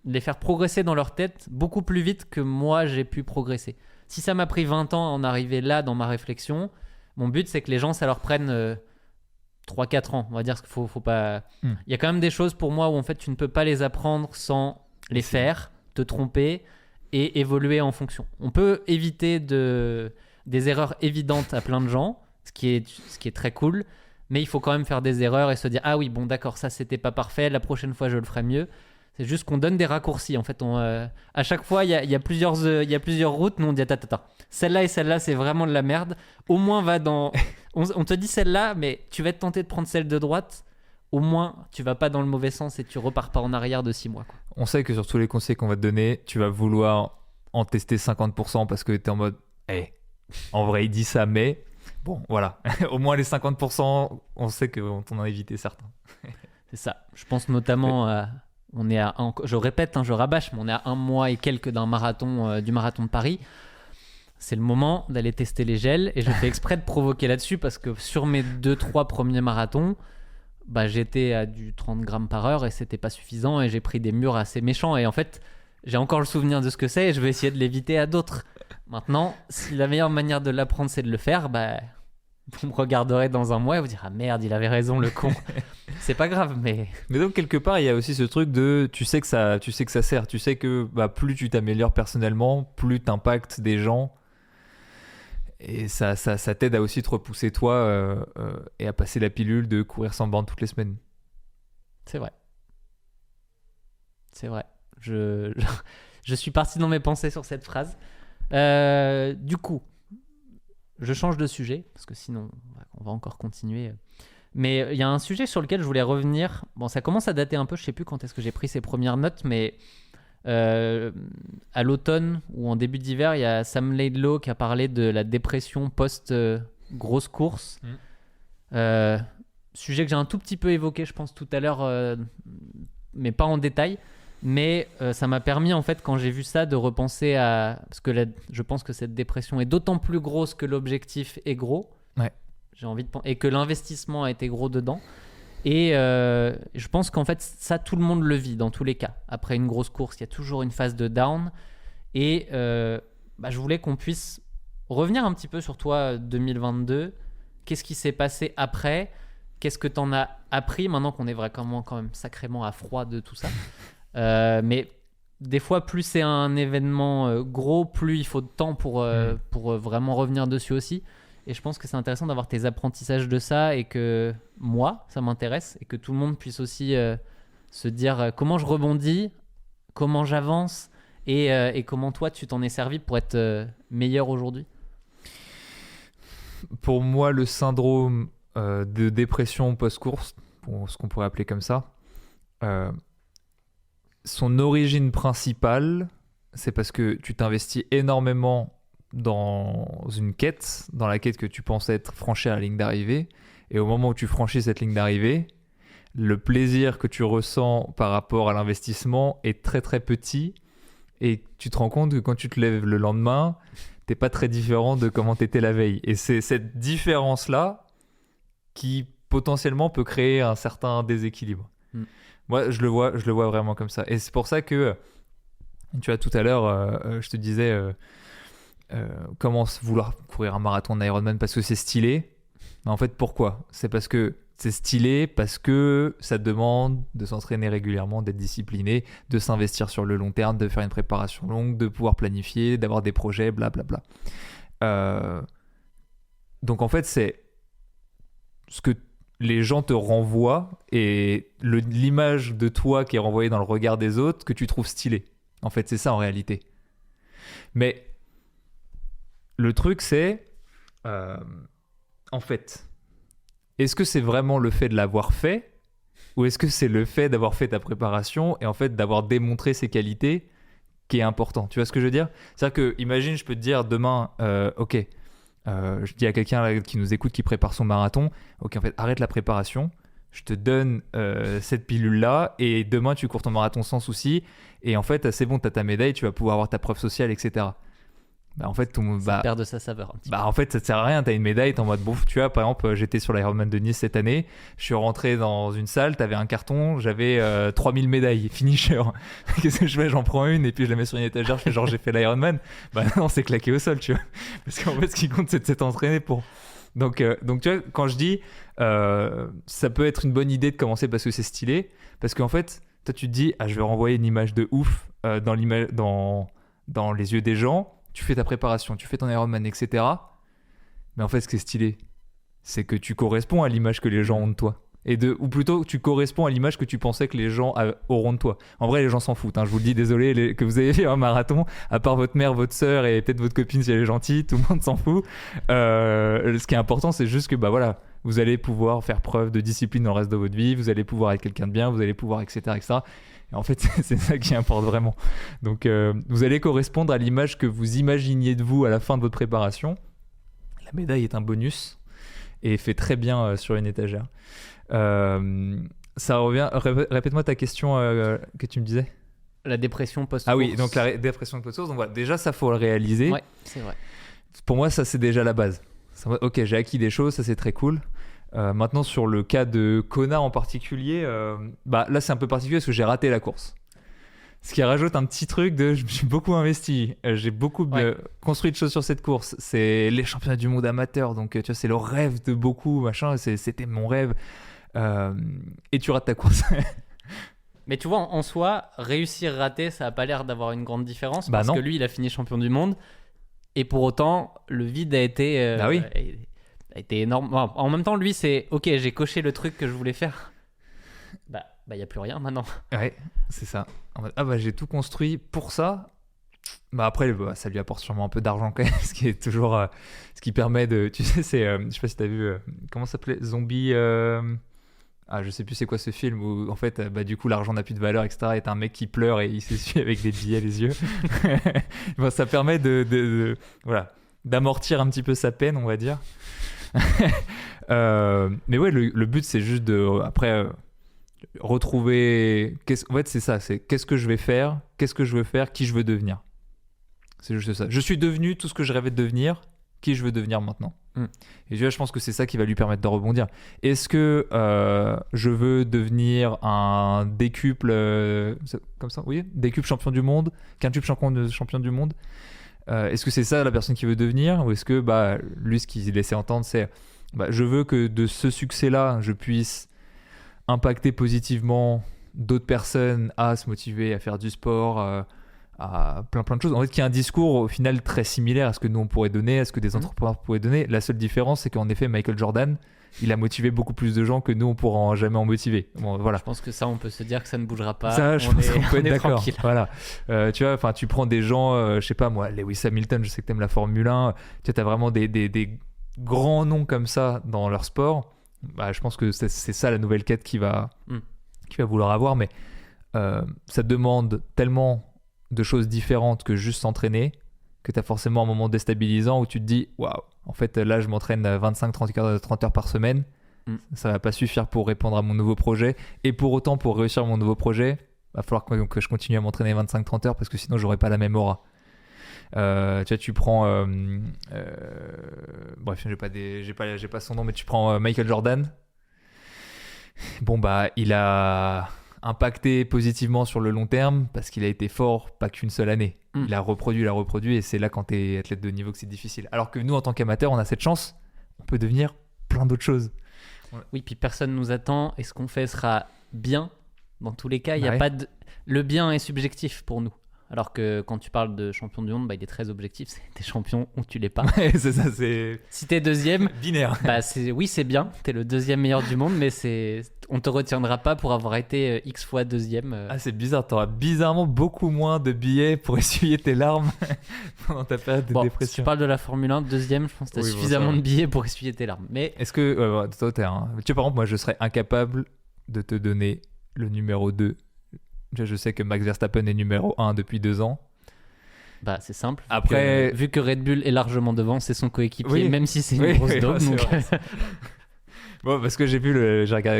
de les faire progresser dans leur tête beaucoup plus vite que moi, j'ai pu progresser. Si ça m'a pris 20 ans à en arriver là dans ma réflexion, mon but, c'est que les gens, ça leur prenne... 3-4 ans, on va dire, parce qu'il faut pas... Il y a quand même des choses pour moi où en fait tu ne peux pas les apprendre sans les faire, te tromper et évoluer en fonction. On peut éviter des erreurs évidentes à plein de gens, ce qui est très cool, mais il faut quand même faire des erreurs et se dire « Ah oui, bon d'accord, ça c'était pas parfait, la prochaine fois je le ferai mieux ». C'est juste qu'on donne des raccourcis. En fait, à chaque fois, il y a plusieurs routes. Nous, on dit attends. Celle-là et celle-là, c'est vraiment de la merde. Au moins, va dans... on te dit celle-là, mais tu vas te tenter de prendre celle de droite. Au moins, tu vas pas dans le mauvais sens et tu repars pas en arrière de 6 mois, quoi. On sait que sur tous les conseils qu'on va te donner, tu vas vouloir en tester 50% parce que tu es en mode en vrai, il dit ça, mais bon, voilà. Au moins, les 50%, on sait qu'on t'en a évité certains. C'est ça. Je pense notamment à... On est à je répète, je rabâche, mais on est à 1 mois et quelques d'un marathon, du marathon de Paris. C'est le moment d'aller tester les gels et je fais exprès de provoquer là-dessus parce que sur mes 2-3 premiers marathons, bah, j'étais à du 30 grammes par heure et c'était pas suffisant et j'ai pris des murs assez méchants et en fait, j'ai encore le souvenir de ce que c'est et je vais essayer de l'éviter à d'autres. Maintenant, si la meilleure manière de l'apprendre c'est de le faire, bah... Vous me regarderez dans 1 mois et vous direz « Ah merde, il avait raison, le con !» C'est pas grave, mais... Mais donc, quelque part, il y a aussi ce truc de... Tu sais que ça sert. Tu sais que plus tu t'améliores personnellement, plus t'impactes des gens. Et ça t'aide à aussi te repousser toi et à passer la pilule de courir sans borne toutes les semaines. C'est vrai. C'est vrai. Je suis parti dans mes pensées sur cette phrase. Du coup... Je change de sujet, parce que sinon, on va encore continuer. Mais il y a un sujet sur lequel je voulais revenir. Bon, ça commence à dater un peu, je ne sais plus quand est-ce que j'ai pris ces premières notes, mais À l'automne ou en début d'hiver, il y a Sam Laidlaw qui a parlé de la dépression post-grosse course. Sujet que j'ai un tout petit peu évoqué, je pense, tout à l'heure, mais pas en détail. Mais ça m'a permis, en fait, quand j'ai vu ça, de repenser à... Parce que je pense que cette dépression est d'autant plus grosse que l'objectif est gros. Ouais. J'ai envie de penser... Et que l'investissement a été gros dedans. Et je pense qu'en fait, ça, tout le monde le vit dans tous les cas. Après une grosse course, il y a toujours une phase de down. Et je voulais qu'on puisse revenir un petit peu sur toi 2022. Qu'est-ce qui s'est passé après ? Qu'est-ce que tu en as appris maintenant qu'on est vraiment quand même sacrément à froid de tout ça ? Mais des fois, plus c'est un événement gros, plus il faut de temps pour vraiment revenir dessus aussi. Et je pense que c'est intéressant d'avoir tes apprentissages de ça et que moi, ça m'intéresse et que tout le monde puisse aussi se dire comment je rebondis, comment j'avance et comment toi, tu t'en es servi pour être meilleur aujourd'hui. Pour moi, le syndrome de dépression post-course, ce qu'on pourrait appeler comme ça, son origine principale, c'est parce que tu t'investis énormément dans une quête, dans la quête que tu pensais être franchie à la ligne d'arrivée, et au moment où tu franchis cette ligne d'arrivée, le plaisir que tu ressens par rapport à l'investissement est très très petit, et tu te rends compte que quand tu te lèves le lendemain, t'es pas très différent de comment t'étais la veille. Et c'est cette différence-là qui potentiellement peut créer un certain déséquilibre. Moi, je le vois vraiment comme ça. Et c'est pour ça que, tu vois, tout à l'heure, je te disais comment vouloir courir un marathon en Ironman parce que c'est stylé. Mais en fait, pourquoi ? C'est parce que c'est stylé, parce que ça demande de s'entraîner régulièrement, d'être discipliné, de s'investir sur le long terme, de faire une préparation longue, de pouvoir planifier, d'avoir des projets, blablabla. Donc en fait, c'est ce que les gens te renvoient et l'image de toi qui est renvoyée dans le regard des autres que tu trouves stylé. En fait, c'est ça en réalité. Mais le truc, c'est... en fait, est-ce que c'est vraiment le fait de l'avoir fait ou est-ce que c'est le fait d'avoir fait ta préparation et en fait d'avoir démontré ses qualités qui est important ? Tu vois ce que je veux dire ? C'est-à-dire que, imagine, je peux te dire demain, ok, je dis à quelqu'un là, qui nous écoute, qui prépare son marathon, ok, en fait, arrête la préparation, je te donne cette pilule-là et demain, tu cours ton marathon sans souci et en fait, c'est bon, tu as ta médaille, tu vas pouvoir avoir ta preuve sociale, etc. Bah en fait, ça perd de sa saveur un petit peu. En fait, ça te sert à rien, t'as une médaille, t'es en mode bouffe. Tu vois, par exemple, j'étais sur l'Ironman de Nice cette année, je suis rentré dans une salle, t'avais un carton, j'avais 3000 médailles, finisher. Qu'est-ce que je fais ? J'en prends une et puis je la mets sur une étagère, je fais genre j'ai fait l'Ironman. Bah non, c'est claqué au sol, tu vois. Parce qu'en fait, ce qui compte, c'est de s'être entraîné pour. Donc tu vois, quand je dis ça peut être une bonne idée de commencer parce que c'est stylé, parce qu'en fait, toi tu te dis, je vais renvoyer une image de ouf dans les yeux des gens. Tu fais ta préparation, tu fais ton Ironman, etc. Mais en fait, ce qui est stylé, c'est que tu corresponds à l'image que les gens ont de toi. Ou plutôt, tu corresponds à l'image que tu pensais que les gens auront de toi. En vrai, les gens s'en foutent. Je vous le dis, désolé que vous avez fait un marathon. À part votre mère, votre sœur et peut-être votre copine si elle est gentille, tout le monde s'en fout. Ce qui est important, c'est juste que voilà, vous allez pouvoir faire preuve de discipline dans le reste de votre vie. Vous allez pouvoir être quelqu'un de bien. Vous allez pouvoir, etc., etc. Et en fait, c'est ça qui importe vraiment. Donc, vous allez correspondre à l'image que vous imaginiez de vous à la fin de votre préparation. La médaille est un bonus et fait très bien sur une étagère. Ça revient. Répète-moi ta question que tu me disais. La dépression post-course. Ah oui, donc la dépression post-course. Donc voilà, déjà, ça faut le réaliser. Ouais, c'est vrai. Pour moi, ça c'est déjà la base. Ok, j'ai acquis des choses, ça c'est très cool. Maintenant, sur le cas de Kona en particulier, là c'est un peu particulier parce que j'ai raté la course. Ce qui rajoute un petit truc de je me suis beaucoup investi, j'ai beaucoup construit de choses sur cette course. C'est les championnats du monde amateur, donc tu vois, c'est le rêve de beaucoup, machin, c'était mon rêve. Et tu rates ta course. Mais tu vois, en soi, réussir, rater, ça n'a pas l'air d'avoir une grande différence parce que lui, il a fini champion du monde et pour autant, le vide a été. A été énorme. En même temps, lui, c'est ok, j'ai coché le truc que je voulais faire. Il n'y a plus rien maintenant. Ouais, c'est ça. J'ai tout construit pour ça. Après, ça lui apporte sûrement un peu d'argent quand même, ce qui est toujours ce qui permet de. Tu sais, c'est. Je sais pas si tu as vu. Comment ça s'appelait ? Zombie. je sais plus c'est quoi ce film où en fait bah, du coup l'argent n'a plus de valeur, etc. Et t'as un mec qui pleure et il s'essuie avec des billets les yeux. Bon, ça permet voilà, d'amortir un petit peu sa peine, on va dire. Mais ouais, le but c'est juste après retrouver en fait c'est ça, c'est qu'est-ce que je vais faire, qu'est-ce que je veux faire, qui je veux devenir. C'est juste ça. Je suis devenu tout ce que je rêvais de devenir, qui je veux devenir maintenant. Et je pense que c'est ça qui va lui permettre de rebondir. Est-ce que je veux devenir un décuple comme ça, oui, décuple champion du monde, quintuple champion du monde, est-ce que c'est ça la personne qui veut devenir, ou est-ce que lui ce qu'il laissait entendre c'est je veux que de ce succès-là je puisse impacter positivement d'autres personnes à se motiver à faire du sport, à plein de choses. En fait, qu'il y a un discours au final très similaire à ce que nous on pourrait donner, à ce que des entrepreneurs pourraient donner. La seule différence, c'est qu'en effet, Michael Jordan, il a motivé beaucoup plus de gens que nous on pourra jamais en motiver. Bon, voilà. Je pense que ça, on peut se dire que ça ne bougera pas. Ça, je pense qu'on peut être d'accord. Tranquille. Voilà. Tu vois, enfin, tu prends des gens, je sais pas moi, Lewis Hamilton, je sais que t'aimes la Formule 1. Tu as vraiment des grands noms comme ça dans leur sport. Je pense que c'est ça la nouvelle quête qu'il va vouloir avoir, mais ça demande tellement de choses différentes que juste s'entraîner, que tu as forcément un moment déstabilisant où tu te dis waouh, en fait là je m'entraîne 25-30 heures par semaine, ça va pas suffire pour répondre à mon nouveau projet, et pour autant pour réussir mon nouveau projet va falloir que je continue à m'entraîner 25-30 heures parce que sinon j'aurais pas la même aura. Tu vois, tu prends bref, j'ai pas son nom, mais tu prends Michael Jordan. Bon il a impacté positivement sur le long terme parce qu'il a été fort pas qu'une seule année. Il a reproduit, et c'est là quand t'es athlète de haut niveau que c'est difficile. Alors que nous en tant qu'amateurs on a cette chance, on peut devenir plein d'autres choses. Oui, puis personne nous attend et ce qu'on fait sera bien dans tous les cas. Il y a pas de... Le bien est subjectif pour nous. Alors que quand tu parles de champion du monde, il est très objectif. C'est t'es champion ou tu l'es pas. Ouais, c'est ça, c'est... Si t'es deuxième, binaire. Oui, c'est bien. T'es le deuxième meilleur du monde, mais on te retiendra pas pour avoir été X fois deuxième. C'est bizarre. T'auras bizarrement beaucoup moins de billets pour essuyer tes larmes pendant ta période de dépression. Si tu parles de la Formule 1, deuxième, je pense que t'as suffisamment de billets pour essuyer tes larmes. Mais... Est-ce que... toi, tu vois, par exemple, moi, je serais incapable de te donner le numéro 2. Je sais que Max Verstappen est numéro 1 depuis 2 ans. C'est simple. Après, vu que Red Bull est largement devant, c'est son coéquipier, même si c'est une grosse daube. Bon, parce que j'ai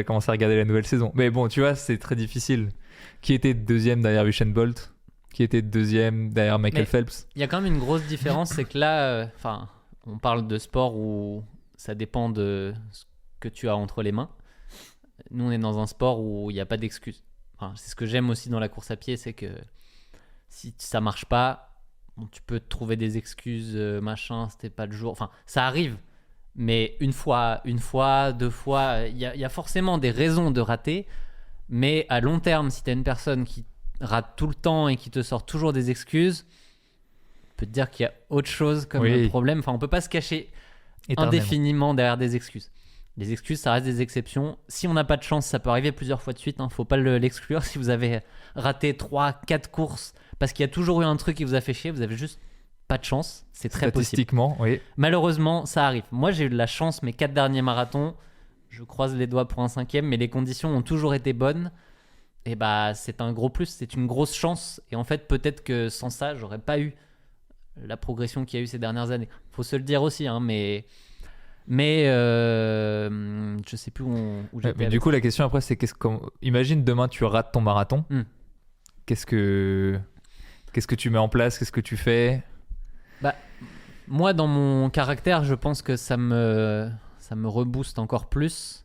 commencé à regarder la nouvelle saison. Mais bon, tu vois, c'est très difficile. Qui était deuxième derrière Usain Bolt? Qui était deuxième derrière Michael Phelps? Il y a quand même une grosse différence, c'est que là, on parle de sport où ça dépend de ce que tu as entre les mains. Nous, on est dans un sport où il n'y a pas d'excuses. C'est ce que j'aime aussi dans la course à pied, c'est que si ça marche pas, tu peux te trouver des excuses, c'était pas le jour. Ça arrive, mais une fois, 2 fois, il y a forcément des raisons de rater. Mais à long terme, si tu as une personne qui rate tout le temps et qui te sort toujours des excuses, on peut te dire qu'il y a autre chose comme problème. On peut pas se cacher indéfiniment derrière des excuses. Les excuses, ça reste des exceptions. Si on n'a pas de chance, ça peut arriver plusieurs fois de suite. Faut pas l'exclure. Si vous avez raté 3-4 courses parce qu'il y a toujours eu un truc qui vous a fait chier, vous avez juste pas de chance. C'est très possible. Statistiquement, oui. Malheureusement, ça arrive. Moi, j'ai eu de la chance. Mes 4 derniers marathons, je croise les doigts pour un 5e, mais les conditions ont toujours été bonnes. Et c'est un gros plus. C'est une grosse chance. Et en fait, peut-être que sans ça, j'aurais pas eu la progression qu'il y a eu ces dernières années. Faut se le dire aussi, Mais je sais plus où j'étais. Mais du coup, la question après, c'est imagine demain tu rates ton marathon. Qu'est-ce que tu mets en place? Qu'est-ce que tu fais? Moi, dans mon caractère, je pense que ça me rebooste encore plus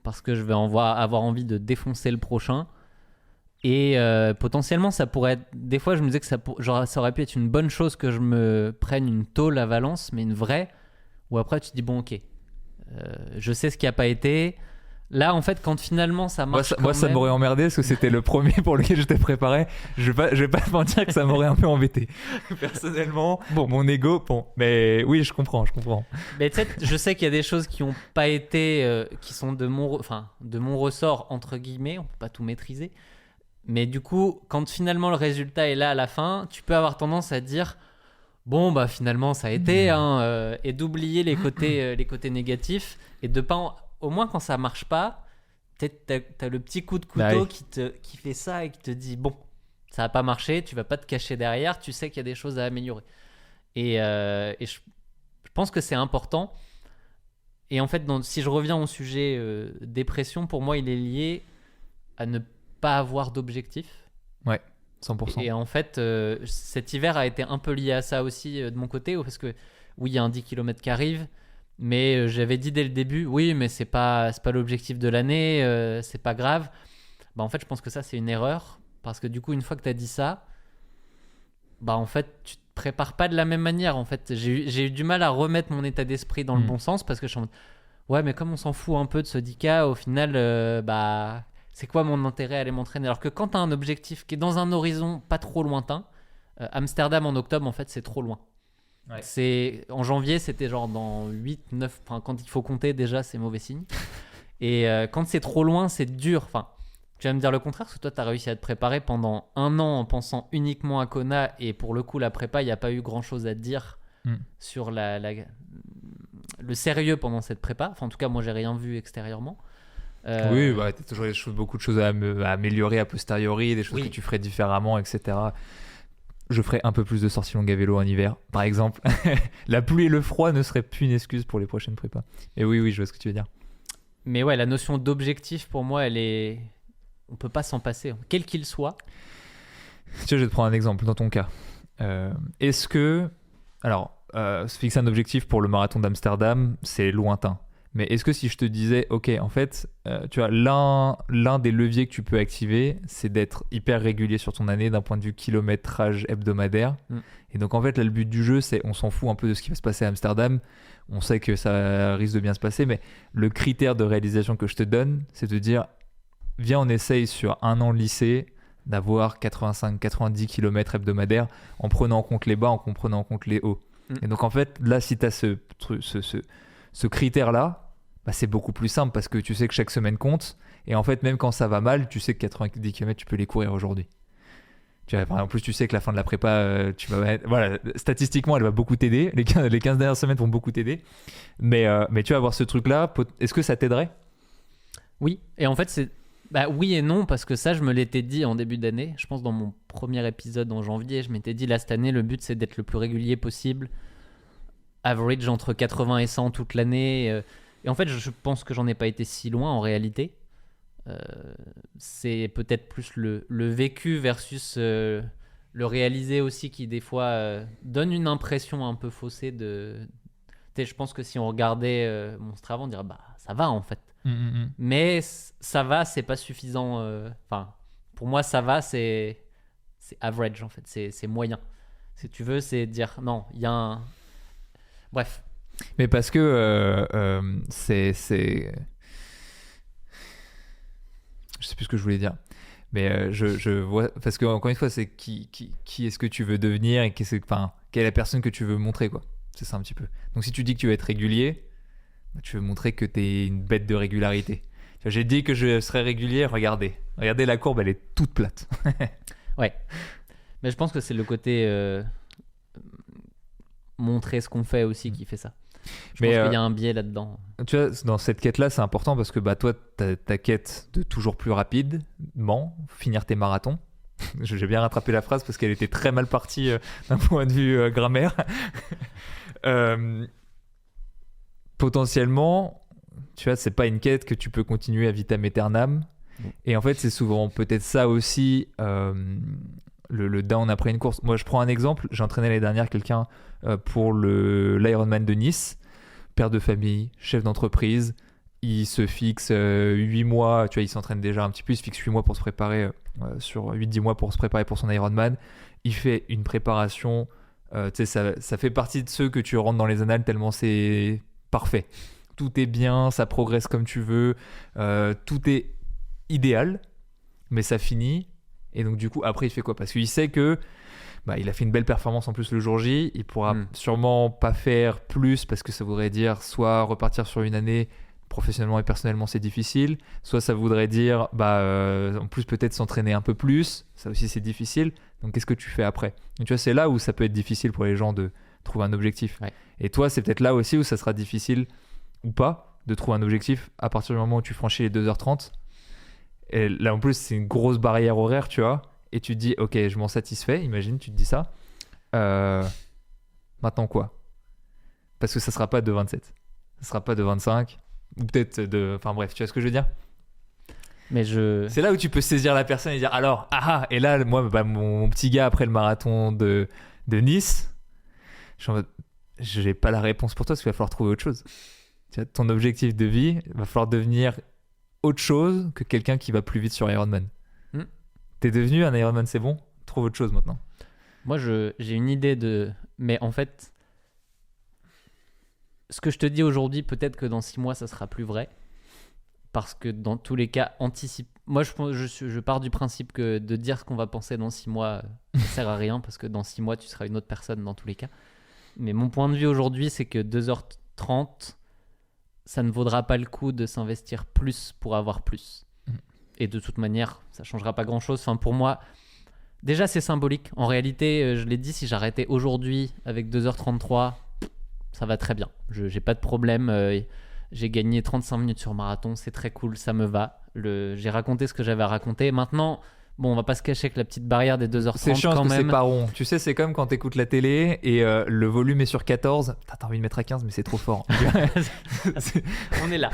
parce que je vais avoir envie de défoncer le prochain. Et potentiellement, ça pourrait être... Des fois, je me disais que ça aurait pu être une bonne chose que je me prenne une tôle à Valence, mais une vraie. Ou après tu te dis bon ok, je sais ce qui a pas été. Là en fait quand finalement ça marche, moi ça m'aurait emmerdé parce que c'était le premier pour lequel j'étais préparé. Je vais pas te mentir que ça m'aurait un peu embêté. Personnellement, mon ego, mais oui je comprends. Mais tu sais, je sais qu'il y a des choses qui ont pas été, qui sont de mon ressort entre guillemets. On peut pas tout maîtriser. Mais du coup quand finalement le résultat est là à la fin, tu peux avoir tendance à dire bon finalement ça a été et d'oublier les côtés négatifs et de pas au moins quand ça marche pas t'as le petit coup de couteau Bah oui. qui fait ça et qui te dit bon, ça va pas marcher, tu vas pas te cacher derrière, tu sais qu'il y a des choses à améliorer. Et je pense que c'est important. Et en fait, si je reviens au sujet dépression, pour moi, il est lié à ne pas avoir d'objectif. Ouais, 100%. Et en fait, cet hiver a été un peu lié à ça aussi de mon côté, parce que oui, il y a un 10 km qui arrive, mais j'avais dit dès le début, oui, mais c'est pas l'objectif de l'année, c'est pas grave. Bah, en fait, je pense que ça, c'est une erreur, parce que du coup, une fois que tu as dit ça, bah, en fait, tu te prépares pas de la même manière. En fait, j'ai eu du mal à remettre mon état d'esprit dans le bon sens, parce que je suis en mode, ouais, mais comme on s'en fout un peu de ce 10K, au final, bah, c'est quoi mon intérêt à aller m'entraîner? Alors que quand tu as un objectif qui est dans un horizon pas trop lointain, Amsterdam en octobre, en fait, c'est trop loin. Ouais. En janvier, c'était genre dans 8, 9, enfin, quand il faut compter déjà, c'est mauvais signe. Et quand c'est trop loin, c'est dur. Enfin, tu vas me dire le contraire, parce que toi, tu as réussi à te préparer pendant 1 an en pensant uniquement à Kona, et pour le coup, la prépa, il n'y a pas eu grand-chose à dire sur le sérieux pendant cette prépa. Enfin, en tout cas, moi, j'ai rien vu extérieurement. Oui, bah, t'as toujours beaucoup de choses à améliorer a posteriori, des choses que tu ferais différemment, etc. Je ferais un peu plus de sorties longues à vélo en hiver, par exemple. La pluie et le froid ne seraient plus une excuse pour les prochaines prépas. Et oui, je vois ce que tu veux dire. Mais ouais, la notion d'objectif, pour moi, on peut pas s'en passer, quel qu'il soit. Tu vois, je vais te prendre un exemple dans ton cas. Est-ce que... Alors, se fixer un objectif pour le marathon d'Amsterdam, c'est lointain. Mais est-ce que si je te disais, ok, en fait, tu vois, l'un des leviers que tu peux activer, c'est d'être hyper régulier sur ton année d'un point de vue kilométrage hebdomadaire. Et donc, en fait, là, le but du jeu, c'est on s'en fout un peu de ce qui va se passer à Amsterdam. On sait que ça risque de bien se passer, mais le critère de réalisation que je te donne, c'est de dire, viens, on essaye sur 1 an lycée d'avoir 85-90 km hebdomadaires en prenant en compte les bas, en prenant en compte les hauts. Et donc, en fait, là, si tu as ce critère-là, bah, c'est beaucoup plus simple parce que tu sais que chaque semaine compte. Et en fait, même quand ça va mal, tu sais que 90 km, tu peux les courir aujourd'hui. En plus, tu sais que la fin de la prépa, voilà, statistiquement, elle va beaucoup t'aider. Les 15 dernières semaines vont beaucoup t'aider. Mais tu vas avoir ce truc-là. Est-ce que ça t'aiderait ? Oui. Et en fait, oui et non, parce que ça, je me l'étais dit en début d'année. Je pense dans mon premier épisode en janvier, je m'étais dit, là, cette année, le but, c'est d'être le plus régulier possible. Average entre 80 et 100 toute l'année. Et en fait, je pense que j'en ai pas été si loin en réalité. C'est peut-être plus le vécu versus le réalisé aussi qui, des fois, donne une impression un peu faussée de... Je pense que si on regardait mon Strava, on dirait, bah, ça va en fait. Mais ça va, c'est pas suffisant. Enfin, pour moi, ça va, c'est average en fait. C'est moyen. Si tu veux, c'est dire, non, il y a un... Bref. Mais parce que c'est... Je sais plus ce que je voulais dire. Mais je vois... Parce que, encore une fois, c'est qui est-ce que tu veux devenir et quelle est la personne que tu veux montrer, quoi. C'est ça un petit peu. Donc si tu dis que tu veux être régulier, bah, tu veux montrer que tu es une bête de régularité. J'ai dit que je serais régulier, regardez la courbe, elle est toute plate. Ouais. Mais je pense que c'est le côté... montrer ce qu'on fait aussi qui fait ça. Je pense qu'il y a un biais là-dedans. Tu vois, dans cette quête-là, c'est important parce que bah, toi, ta quête de toujours plus rapidement finir tes marathons. J'ai bien rattrapé la phrase parce qu'elle était très mal partie d'un point de vue grammaire. Potentiellement, tu vois, c'est pas une quête que tu peux continuer à vitam aeternam. Et en fait, c'est souvent peut-être ça aussi... le down après une course. Moi, je prends un exemple. J'ai entraîné l'année dernière quelqu'un pour l'Ironman de Nice. Père de famille, chef d'entreprise. Il se fixe 8 mois. Tu vois, il s'entraîne déjà un petit peu. Il se fixe 8 mois pour se préparer, sur 8-10 mois pour se préparer pour son Ironman. Il fait une préparation. Tu sais, ça fait partie de ceux que tu rentres dans les annales tellement c'est parfait. Tout est bien, ça progresse comme tu veux. Tout est idéal, mais ça finit. Et donc du coup après il fait quoi? Parce qu'il sait que il a fait une belle performance en plus le jour J. Il pourra sûrement pas faire plus parce que ça voudrait dire soit repartir sur une année professionnellement et personnellement c'est difficile, soit ça voudrait dire en plus peut-être s'entraîner un peu plus, ça aussi c'est difficile. Donc qu'est-ce que tu fais après? Donc, tu vois, c'est là où ça peut être difficile pour les gens de trouver un objectif. Ouais. Et toi c'est peut-être là aussi où ça sera difficile ou pas de trouver un objectif à partir du moment où tu franchis les 2h30. Et là, en plus, c'est une grosse barrière horaire, tu vois. Et tu te dis, ok, je m'en satisfais. Imagine, tu te dis ça. Maintenant quoi? Parce que ça sera pas de 27. Ça sera pas de 25. Ou peut-être de... Enfin bref, tu vois ce que je veux dire? Mais C'est là où tu peux saisir la personne et dire, alors, et là, moi, mon petit gars, après le marathon de Nice, je suis en mode, j'ai pas la réponse pour toi, parce qu'il va falloir trouver autre chose. Tu vois, ton objectif de vie, il va falloir devenir autre chose que quelqu'un qui va plus vite sur Ironman. T'es devenu un Ironman, c'est bon? Trouve autre chose maintenant. Moi, j'ai une idée de... Mais en fait, ce que je te dis aujourd'hui, peut-être que dans 6 mois, ça sera plus vrai. Parce que dans tous les cas, moi, je pars du principe que de dire ce qu'on va penser dans 6 mois, ça sert à rien. Parce que dans 6 mois, tu seras une autre personne dans tous les cas. Mais mon point de vue aujourd'hui, c'est que 2h30, ça ne vaudra pas le coup de s'investir plus pour avoir plus. Et de toute manière, ça ne changera pas grand-chose. Enfin, pour moi... Déjà, c'est symbolique. En réalité, je l'ai dit, si j'arrêtais aujourd'hui avec 2h33, ça va très bien. Je n'ai pas de problème. J'ai gagné 35 minutes sur marathon. C'est très cool, ça me va. J'ai raconté ce que j'avais à raconter. Maintenant, bon, on va pas se cacher que la petite barrière des 2h30 c'est chiant quand parce que même... c'est pas rond. Tu sais, c'est comme quand t'écoutes la télé et le volume est sur 14. T'as envie de mettre à 15, mais c'est trop fort. On est là.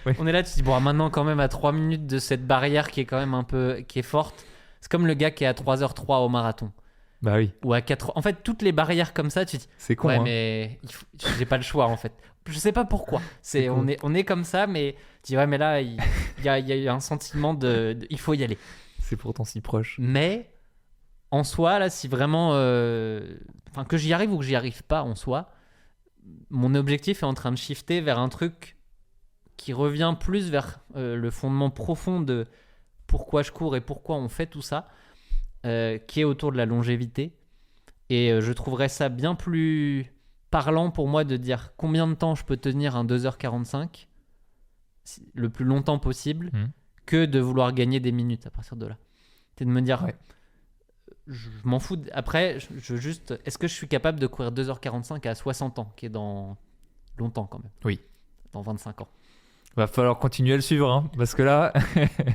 Oui. On est là, tu te dis, bon, maintenant, quand même, à 3 minutes de cette barrière qui est quand même un peu... qui est forte. C'est comme le gars qui est à 3h03 au marathon. Bah oui. Ou à 4h. En fait, toutes les barrières comme ça, tu te dis, C'est con, ouais, hein. mais j'ai pas le choix, en fait. Je sais pas pourquoi. C'est con. On est comme ça, mais tu dis, ouais, mais là, il y a un sentiment il faut y aller. C'est pourtant si proche. Mais, en soi, là, si vraiment... Enfin, que j'y arrive ou que j'y arrive pas, en soi, mon objectif est en train de shifter vers un truc qui revient plus vers le fondement profond de pourquoi je cours et pourquoi on fait tout ça, qui est autour de la longévité. Et je trouverais ça bien plus parlant pour moi de dire combien de temps je peux tenir un 2h45 le plus longtemps possible que de vouloir gagner des minutes à partir de là. C'est de me dire, je m'en fous. Après, est-ce que je suis capable de courir 2h45 à 60 ans, qui est dans longtemps quand même? Oui. Dans 25 ans. Va falloir continuer à le suivre, hein, parce que là...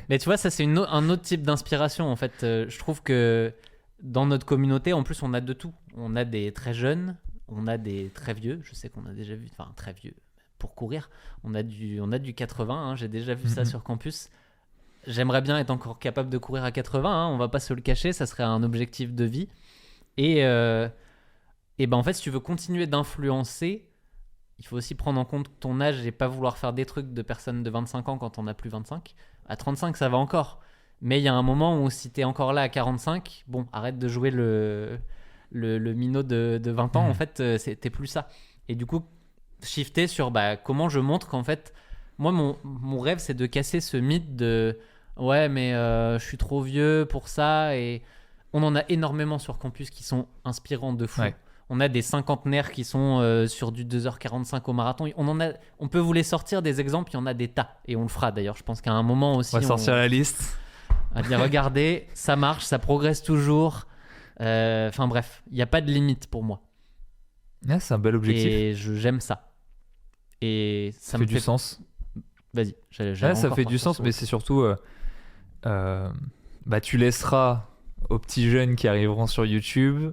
Mais tu vois, ça c'est un autre type d'inspiration en fait. Je trouve que dans notre communauté, en plus, on a de tout. On a des très jeunes, on a des très vieux. Je sais qu'on a déjà vu, enfin très vieux pour courir. On a du 80. Hein, j'ai déjà vu ça sur campus. J'aimerais bien être encore capable de courir à 80. Hein, on va pas se le cacher, ça serait un objectif de vie. Et ben en fait, si tu veux continuer d'influencer, il faut aussi prendre en compte ton âge et pas vouloir faire des trucs de personnes de 25 ans quand on n'a plus 25. À 35, ça va encore. Mais il y a un moment où si t'es encore là à 45, bon, arrête de jouer le minot de 20 ans. En fait, t'es plus ça. Et du coup, shifter sur comment je montre qu'en fait, moi, mon rêve, c'est de casser ce mythe de ouais, mais je suis trop vieux pour ça. Et on en a énormément sur campus qui sont inspirants de fou. Ouais. On a des cinquantenaires qui sont sur du 2h45 au marathon. On peut vous les sortir des exemples, il y en a des tas. Et on le fera d'ailleurs. Je pense qu'à un moment aussi. On va sortir la liste. À dire, regardez, ça marche, ça progresse toujours. Enfin bref, il n'y a pas de limite pour moi. Ah, c'est un bel objectif. Et j'aime ça. Et ça me fait du sens. Vas-y. Ça fait du sens, mais c'est surtout... tu laisseras aux petits jeunes qui arriveront sur YouTube...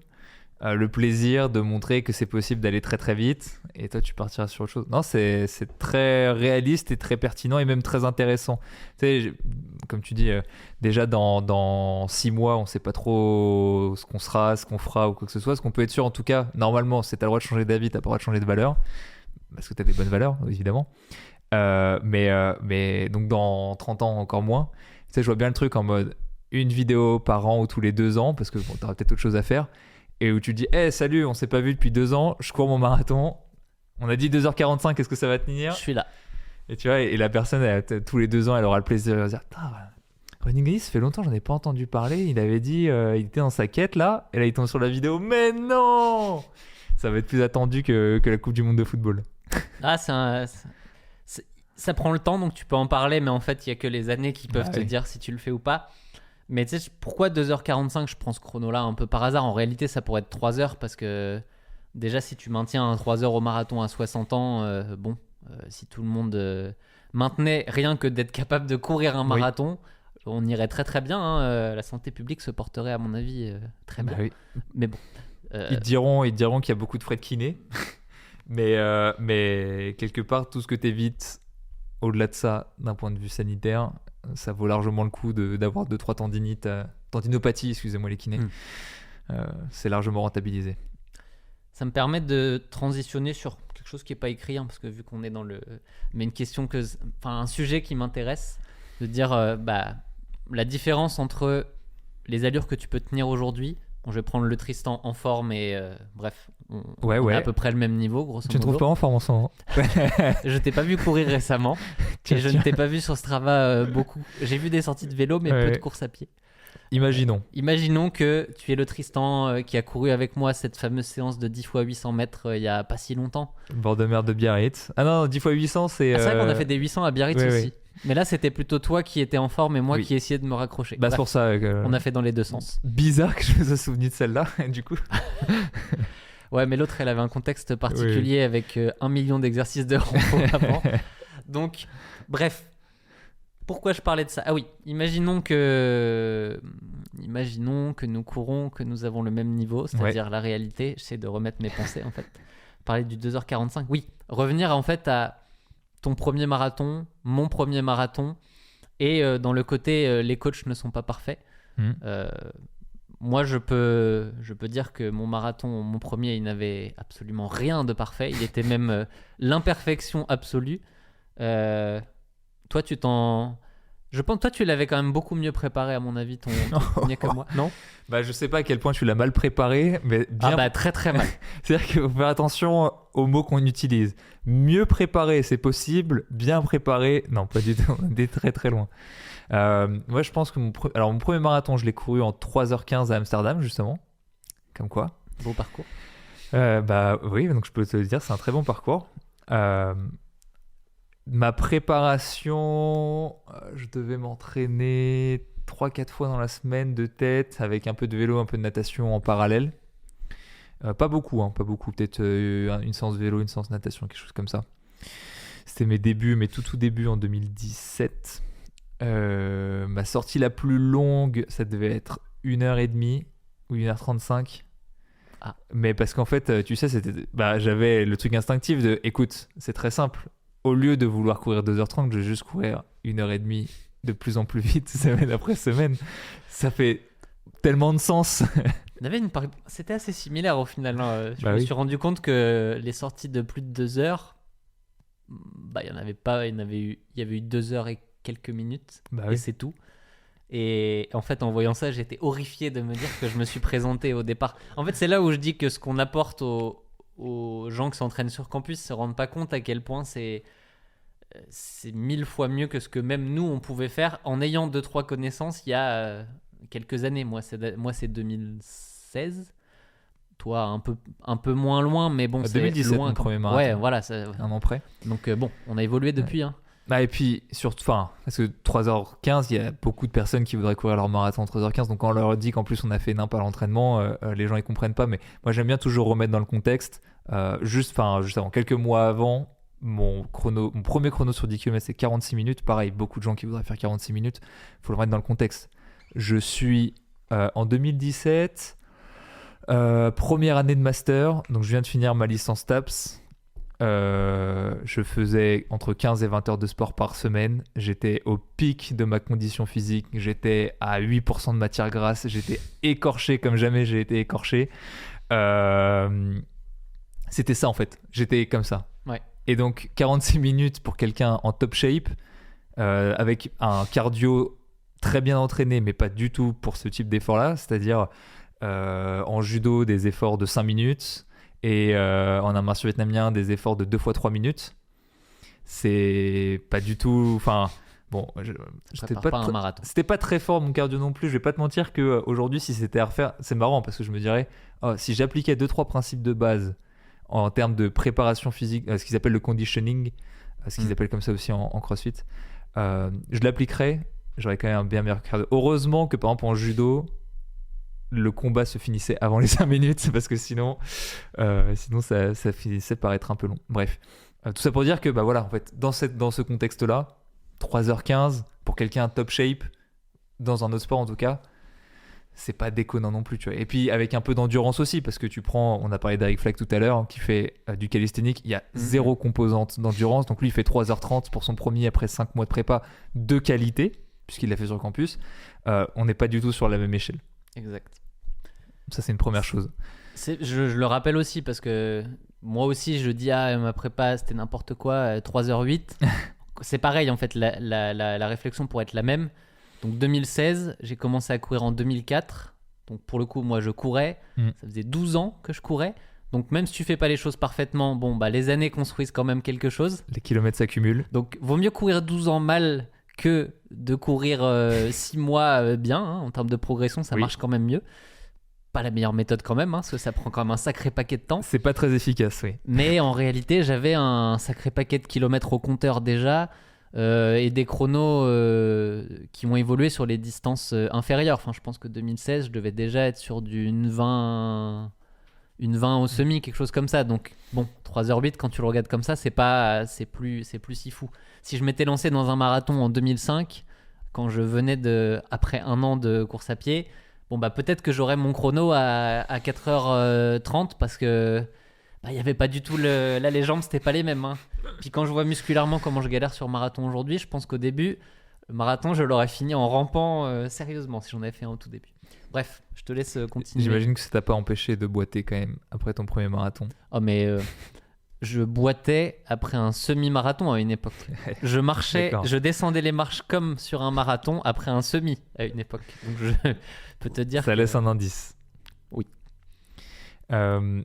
le plaisir de montrer que c'est possible d'aller très très vite et toi tu partiras sur autre chose. Non, c'est très réaliste et très pertinent et même très intéressant. Tu sais, comme tu dis, déjà dans 6 mois on sait pas trop ce qu'on sera, ce qu'on fera ou quoi que ce soit. Ce qu'on peut être sûr en tout cas, normalement, c'est t'as le droit de changer d'avis, t'as pas le droit de changer de valeur parce que t'as des bonnes valeurs évidemment. Mais donc dans 30 ans encore moins. Tu sais, je vois bien le truc en mode une vidéo par an ou tous les 2 ans parce que bon, t'auras peut-être autre chose à faire. Et où tu te dis, hey, salut, on s'est pas vu depuis 2 ans, je cours mon marathon. On a dit 2h45, est-ce que ça va tenir? Je suis là. Et tu vois, et la personne, tous les 2 ans, elle aura le plaisir de dire, Running Guy, ça fait longtemps, j'en ai pas entendu parler. Il avait dit, il était dans sa quête là, et là il tombe sur la vidéo, mais non! Ça va être plus attendu que la Coupe du Monde de football. Ah, ça prend le temps, donc tu peux en parler, mais en fait, il y a que les années qui peuvent te dire si tu le fais ou pas. Mais tu sais, pourquoi 2h45? Je prends ce chrono-là un peu par hasard. En réalité, ça pourrait être 3h parce que déjà, si tu maintiens un 3h au marathon à 60 ans, si tout le monde maintenait rien que d'être capable de courir un marathon, on irait très très bien. La santé publique se porterait, à mon avis, très bien. Bah oui. Mais bon. Ils te diront qu'il y a beaucoup de frais de kiné. mais quelque part, tout ce que tu évites au-delà de ça, d'un point de vue sanitaire, ça vaut largement le coup d'avoir 2-3 tendinopathies, excusez-moi les kinés. C'est largement rentabilisé. Ça me permet de transitionner sur quelque chose qui n'est pas écrit, parce que vu qu'on est dans le... Mais une question un sujet qui m'intéresse, de dire la différence entre les allures que tu peux tenir aujourd'hui. Bon, je vais prendre le Tristan en forme et bref, on est à peu près le même niveau, grosso modo. Tu ne trouves pas en forme en ce moment? Je t'ai pas vu courir récemment et je ne t'ai pas vu sur Strava beaucoup. J'ai vu des sorties de vélo, mais peu de course à pied. Imaginons que tu es le Tristan qui a couru avec moi cette fameuse séance de 10 x 800 mètres il y a pas si longtemps. Bord de mer de Biarritz. Ah non, 10 x 800 c'est... c'est vrai qu'on a fait des 800 à Biarritz aussi. Oui. Mais là c'était plutôt toi qui étais en forme et moi qui essayais de me raccrocher. C'est pour ça que... On a fait dans les deux sens. Bizarre que je me sois souvenu de celle-là, du coup. Ouais, mais l'autre elle avait un contexte particulier avec 1 million d'exercices de repos avant. Donc, bref. Pourquoi je parlais de ça? Ah oui, imaginons que nous courons, que nous avons le même niveau, c'est-à-dire la réalité. J'essaie de remettre mes pensées en fait. Parler du 2h45. Oui, revenir en fait à ton premier marathon, mon premier marathon, et dans le côté les coachs ne sont pas parfaits. Moi, je peux dire que mon marathon, mon premier, il n'avait absolument rien de parfait. Il était même l'imperfection absolue. Toi, je pense que toi, tu l'avais quand même beaucoup mieux préparé, à mon avis, ton premier que moi. Non? Je sais pas à quel point tu l'as mal préparé, mais bien... très très mal. C'est-à-dire qu'il faut faire attention aux mots qu'on utilise. Mieux préparé, c'est possible. Bien préparé, non, pas du tout. On est très très loin. Moi, je pense que mon premier marathon, je l'ai couru en 3h15 à Amsterdam, justement. Comme quoi. Beau parcours. Oui, donc je peux te le dire, c'est un très bon parcours. Ma préparation, je devais m'entraîner 3-4 fois dans la semaine de tête, avec un peu de vélo, un peu de natation en parallèle. Pas beaucoup. Peut-être une séance vélo, une séance natation, quelque chose comme ça. C'était mes tout débuts en 2017. Ma sortie la plus longue, ça devait être 1h30 ou 1h35. Ah. Mais parce qu'en fait, tu sais, j'avais le truc instinctif de, écoute, c'est très simple. Au lieu de vouloir courir 2h30, je vais juste courir 1h30 de plus en plus vite, semaine après semaine. Ça fait tellement de sens. C'était assez similaire au final. Je me suis rendu compte que les sorties de plus de 2 heures, il y en avait pas. Il y avait eu 2 heures et quelques minutes, et c'est tout. Et en fait, en voyant ça, j'étais horrifié de me dire que je me suis présenté au départ. En fait, c'est là où je dis que ce qu'on apporte aux gens qui s'entraînent sur campus se rendent pas compte à quel point c'est 1000 fois mieux que ce que même nous on pouvait faire en ayant 2-3 connaissances il y a quelques années. Moi c'est 2016, toi un peu moins loin, mais bon, c'est 2017 loin, mon premier marathon. Ouais, voilà, un an près. Donc on a évolué depuis. Et puis surtout, parce que 3h15, il y a beaucoup de personnes qui voudraient courir leur marathon en 3h15, donc quand on leur dit qu'en plus on a fait n'importe l'entraînement, les gens ils comprennent pas. Mais moi j'aime bien toujours remettre dans le contexte. Juste avant, quelques mois avant, mon premier chrono sur 10 km c'est 46 minutes. Pareil, beaucoup de gens qui voudraient faire 46 minutes. Il faut le remettre dans le contexte. Je suis en 2017, première année de master, donc je viens de finir ma licence TAPS. Je faisais entre 15 et 20 heures de sport par semaine. J'étais au pic de ma condition physique. J'étais à 8% de matière grasse. J'étais écorché comme jamais j'ai été écorché. C'était ça en fait. J'étais comme ça. Ouais. Et donc 46 minutes pour quelqu'un en top shape, avec un cardio très bien entraîné, mais pas du tout pour ce type d'effort-là. C'est-à-dire en judo des efforts de 5 minutes. Et en un martial vietnamien des efforts de 2 x 3 minutes. C'est pas du tout... un marathon. C'était pas très fort mon cardio non plus. Je vais pas te mentir qu'aujourd'hui, si c'était à refaire, c'est marrant parce que je me dirais, si j'appliquais 2-3 principes de base en termes de préparation physique, ce qu'ils appellent le conditioning, ce qu'ils appellent comme ça aussi en CrossFit, je l'appliquerais, j'aurais quand même un bien meilleur cardio. Heureusement que par exemple en judo, le combat se finissait avant les 5 minutes, parce que sinon ça finissait par être un peu long. Bref, tout ça pour dire que en fait, dans ce contexte-là, 3h15 pour quelqu'un top shape, dans un autre sport en tout cas, c'est pas déconnant non plus, tu vois. Et puis avec un peu d'endurance aussi, parce que on a parlé d'Eric Flack tout à l'heure, qui fait du calisthénique, il y a zéro composante d'endurance, donc lui il fait 3h30 pour son premier après 5 mois de prépa de qualité, puisqu'il l'a fait sur campus. On n'est pas du tout sur la même échelle. Exact. Ça c'est une première chose. Je le rappelle aussi parce que moi aussi je dis ma prépa c'était n'importe quoi, 3h08. C'est pareil en fait, la réflexion pourrait être la même. Donc 2016, j'ai commencé à courir en 2004. Donc pour le coup, moi je courais. Ça faisait 12 ans que je courais. Donc même si tu fais pas les choses parfaitement, bon bah les années construisent quand même quelque chose. Les kilomètres s'accumulent. Donc vaut mieux courir 12 ans mal que de courir 6 mois bien. Hein, en termes de progression, ça marche quand même mieux. Pas la meilleure méthode quand même, parce que ça prend quand même un sacré paquet de temps. C'est pas très efficace, oui. Mais en réalité, j'avais un sacré paquet de kilomètres au compteur déjà. Et des chronos qui ont évolué sur les distances inférieures. Enfin, je pense que 2016, je devais déjà être sur une 20 au semi, quelque chose comme ça. Donc, bon, 3h08, quand tu le regardes comme ça, c'est plus si fou. Si je m'étais lancé dans un marathon en 2005, quand je venais après un an de course à pied, bon, bah, peut-être que j'aurais mon chrono à 4h30 parce que il n'y avait pas du tout là, les jambes, c'était pas les mêmes. Hein. Puis quand je vois musculairement comment je galère sur marathon aujourd'hui, je pense qu'au début, le marathon, je l'aurais fini en rampant sérieusement si j'en avais fait un au tout début. Bref, je te laisse continuer. J'imagine que ça t'a pas empêché de boiter quand même après ton premier marathon. Oh, mais je boitais après un semi-marathon à une époque. Je marchais, je descendais les marches comme sur un marathon après un semi à une époque. Donc je peux te dire ça laisse un indice. Oui.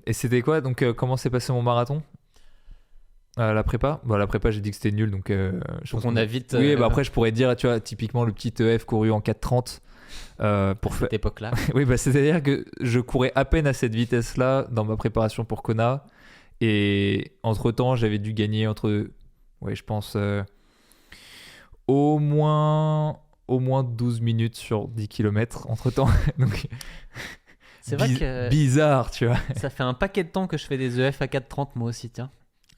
Et c'était quoi donc comment s'est passé mon marathon la prépa la prépa j'ai dit que c'était nul donc je pense qu'on a vite oui après je pourrais dire tu vois typiquement le petit EF couru en 4:30 pour cette époque là. Oui c'est à dire que je courais à peine à cette vitesse là dans ma préparation pour Kona et entre temps j'avais dû gagner je pense au moins 12 minutes sur 10 km entre temps donc c'est vrai que bizarre, tu vois. Ça fait un paquet de temps que je fais des EF à 4:30 moi aussi, tiens.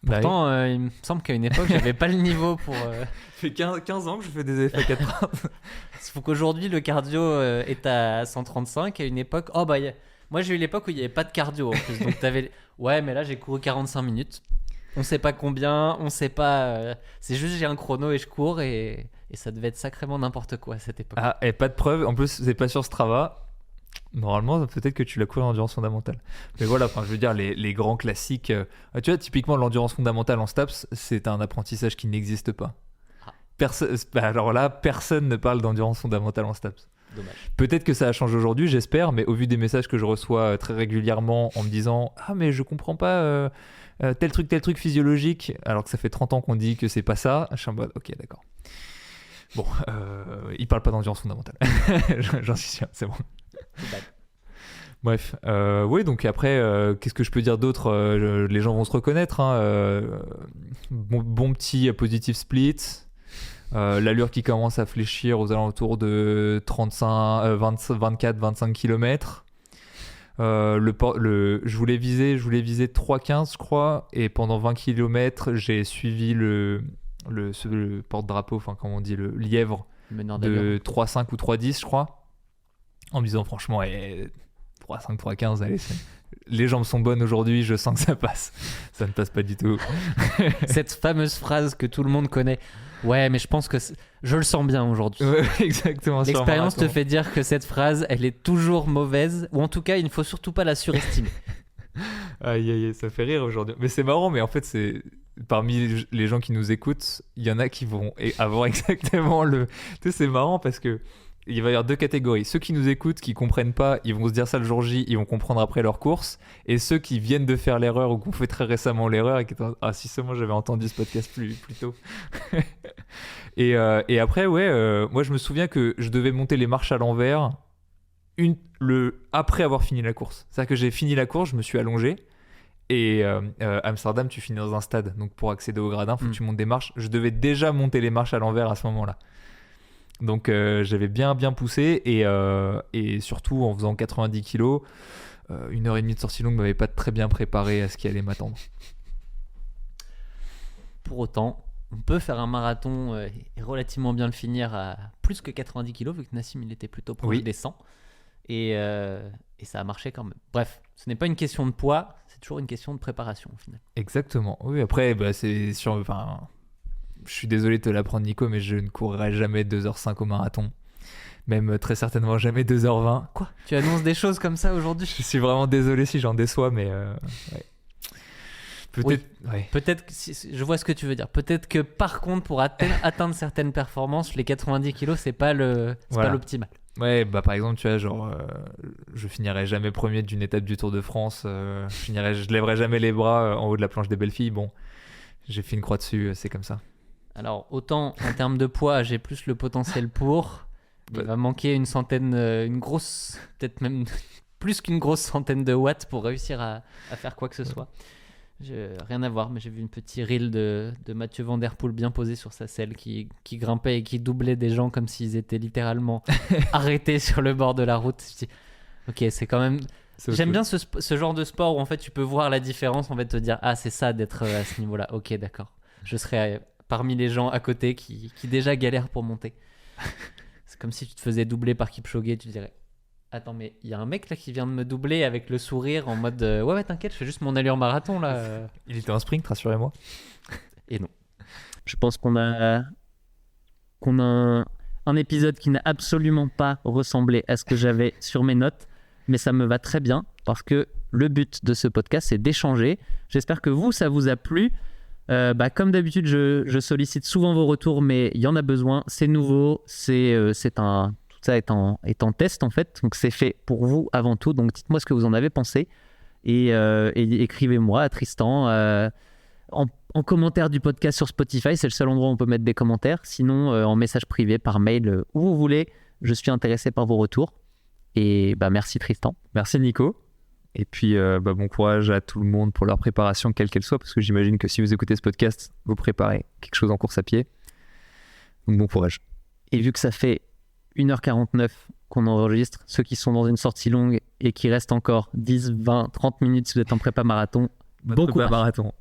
Pourtant, il me semble qu'à une époque, j'avais pas le niveau pour... Ça fait 15 ans que je fais des EF à 4:30. Il faut qu'aujourd'hui, le cardio est à 135. À une époque... Moi, j'ai eu l'époque où il n'y avait pas de cardio en plus. Donc, t'avais... Ouais, mais là, j'ai couru 45 minutes. On sait pas combien, on sait pas... C'est juste, j'ai un chrono et je cours et ça devait être sacrément n'importe quoi à cette époque. Ah, et pas de preuve. En plus, c'est pas sur Strava. Normalement, peut-être que tu l'as couru en endurance fondamentale. Mais voilà, je veux dire, les grands classiques. Tu vois, typiquement, l'endurance fondamentale en STAPS, c'est un apprentissage qui n'existe pas. Alors là, personne ne parle d'endurance fondamentale en STAPS. Dommage. Peut-être que ça a changé aujourd'hui, j'espère, mais au vu des messages que je reçois très régulièrement en me disant « Ah, mais je comprends pas tel truc physiologique », alors que ça fait 30 ans qu'on dit que c'est pas ça, je suis en mode « Ok, d'accord. » Bon, il parle pas d'endurance fondamentale. J'en suis sûr, c'est bon. Bref, oui, donc après, qu'est-ce que je peux dire d'autre les gens vont se reconnaître. Bon petit positive split. L'allure qui commence à fléchir aux alentours de 24-25 km. Je voulais viser 3,15 je crois, et pendant 20 km, j'ai suivi le porte-drapeau, enfin comment on dit, le lièvre de 3,5 ou 3,10 je crois. En me disant franchement 3,5, 3,15, allez, les jambes sont bonnes aujourd'hui, je sens que ça passe. Ça ne passe pas du tout. Cette fameuse phrase que tout le monde connaît. Ouais, mais je pense que je le sens bien aujourd'hui. Ouais, exactement. L'expérience te fait dire que cette phrase, elle est toujours mauvaise, ou en tout cas, il ne faut surtout pas la surestimer. Aïe, ça fait rire aujourd'hui. Mais c'est marrant, mais en fait, c'est parmi les gens qui nous écoutent, il y en a qui vont avoir exactement le... Tu sais, c'est marrant parce que il va y avoir deux catégories. Ceux qui nous écoutent, qui comprennent pas, ils vont se dire ça le jour J, ils vont comprendre après leur course. Et ceux qui viennent de faire l'erreur ou qui ont fait très récemment l'erreur et qui étaient si seulement j'avais entendu ce podcast plus tôt. et après, moi je me souviens que je devais monter les marches à l'envers après avoir fini la course. C'est-à-dire que j'ai fini la course, je me suis allongé. Et Amsterdam, tu finis dans un stade. Donc pour accéder au gradin, il faut que tu montes des marches. Je devais déjà monter les marches à l'envers à ce moment-là. Donc j'avais bien poussé et surtout en faisant 90 kilos, 1h30 de sortie longue m'avait pas très bien préparé à ce qui allait m'attendre. Pour autant, on peut faire un marathon et relativement bien le finir à plus que 90 kg, vu que Nassim il était plutôt proche des 100. Et ça a marché quand même. Bref, ce n'est pas une question de poids, c'est toujours une question de préparation au final. Exactement. Oui, après, c'est sûr. Enfin, je suis désolé de te l'apprendre, Nico, mais je ne courrai jamais 2h05 au marathon. Même très certainement jamais 2h20. Quoi ? Tu annonces des choses comme ça aujourd'hui ? Je suis vraiment désolé si j'en déçois, mais ouais. Peut-être que je vois ce que tu veux dire. Peut-être que par contre, pour atteindre certaines performances, les 90 kilos, c'est pas l'optimal. Ouais, par exemple, tu vois, genre, je finirai jamais premier d'une étape du Tour de France. Je lèverai jamais les bras en haut de la planche des belles filles. Bon, j'ai fait une croix dessus, c'est comme ça. Alors, autant en termes de poids, j'ai plus le potentiel pour. Il va manquer une grosse, peut-être même plus qu'une grosse centaine de watts pour réussir à faire quoi que ce soit. Rien à voir, mais j'ai vu une petite reel de Mathieu Van Der Poel bien posé sur sa selle qui grimpait et qui doublait des gens comme s'ils étaient littéralement arrêtés sur le bord de la route. Je dis, ok, c'est quand même... J'aime bien ce genre de sport où en fait tu peux voir la différence, en fait te dire c'est ça d'être à ce niveau-là. Ok, d'accord. Je serais parmi les gens à côté qui déjà galèrent pour monter. C'est comme si tu te faisais doubler par Kipchoge, tu dirais attends, mais il y a un mec là qui vient de me doubler avec le sourire en mode ouais t'inquiète, je fais juste mon allure marathon là. Il était en sprint, rassurez-moi. Et non. Je pense qu'on a un épisode qui n'a absolument pas ressemblé à ce que j'avais sur mes notes, mais ça me va très bien parce que le but de ce podcast c'est d'échanger. J'espère que ça vous a plu. Comme d'habitude, je sollicite souvent vos retours, mais il y en a besoin. C'est nouveau, tout ça est en test en fait, donc c'est fait pour vous avant tout. Donc dites-moi ce que vous en avez pensé et écrivez-moi à Tristan en commentaire du podcast sur Spotify. C'est le seul endroit où on peut mettre des commentaires. Sinon, en message privé, par mail, où vous voulez. Je suis intéressé par vos retours. Et merci Tristan. Merci Nico. Et puis, bon courage à tout le monde pour leur préparation, quelle qu'elle soit, parce que j'imagine que si vous écoutez ce podcast, vous préparez quelque chose en course à pied. Donc, bon courage. Et vu que ça fait 1h49 qu'on enregistre, ceux qui sont dans une sortie longue et qui restent encore 10, 20, 30 minutes si vous êtes en prépa marathon, bon courage. Marathon.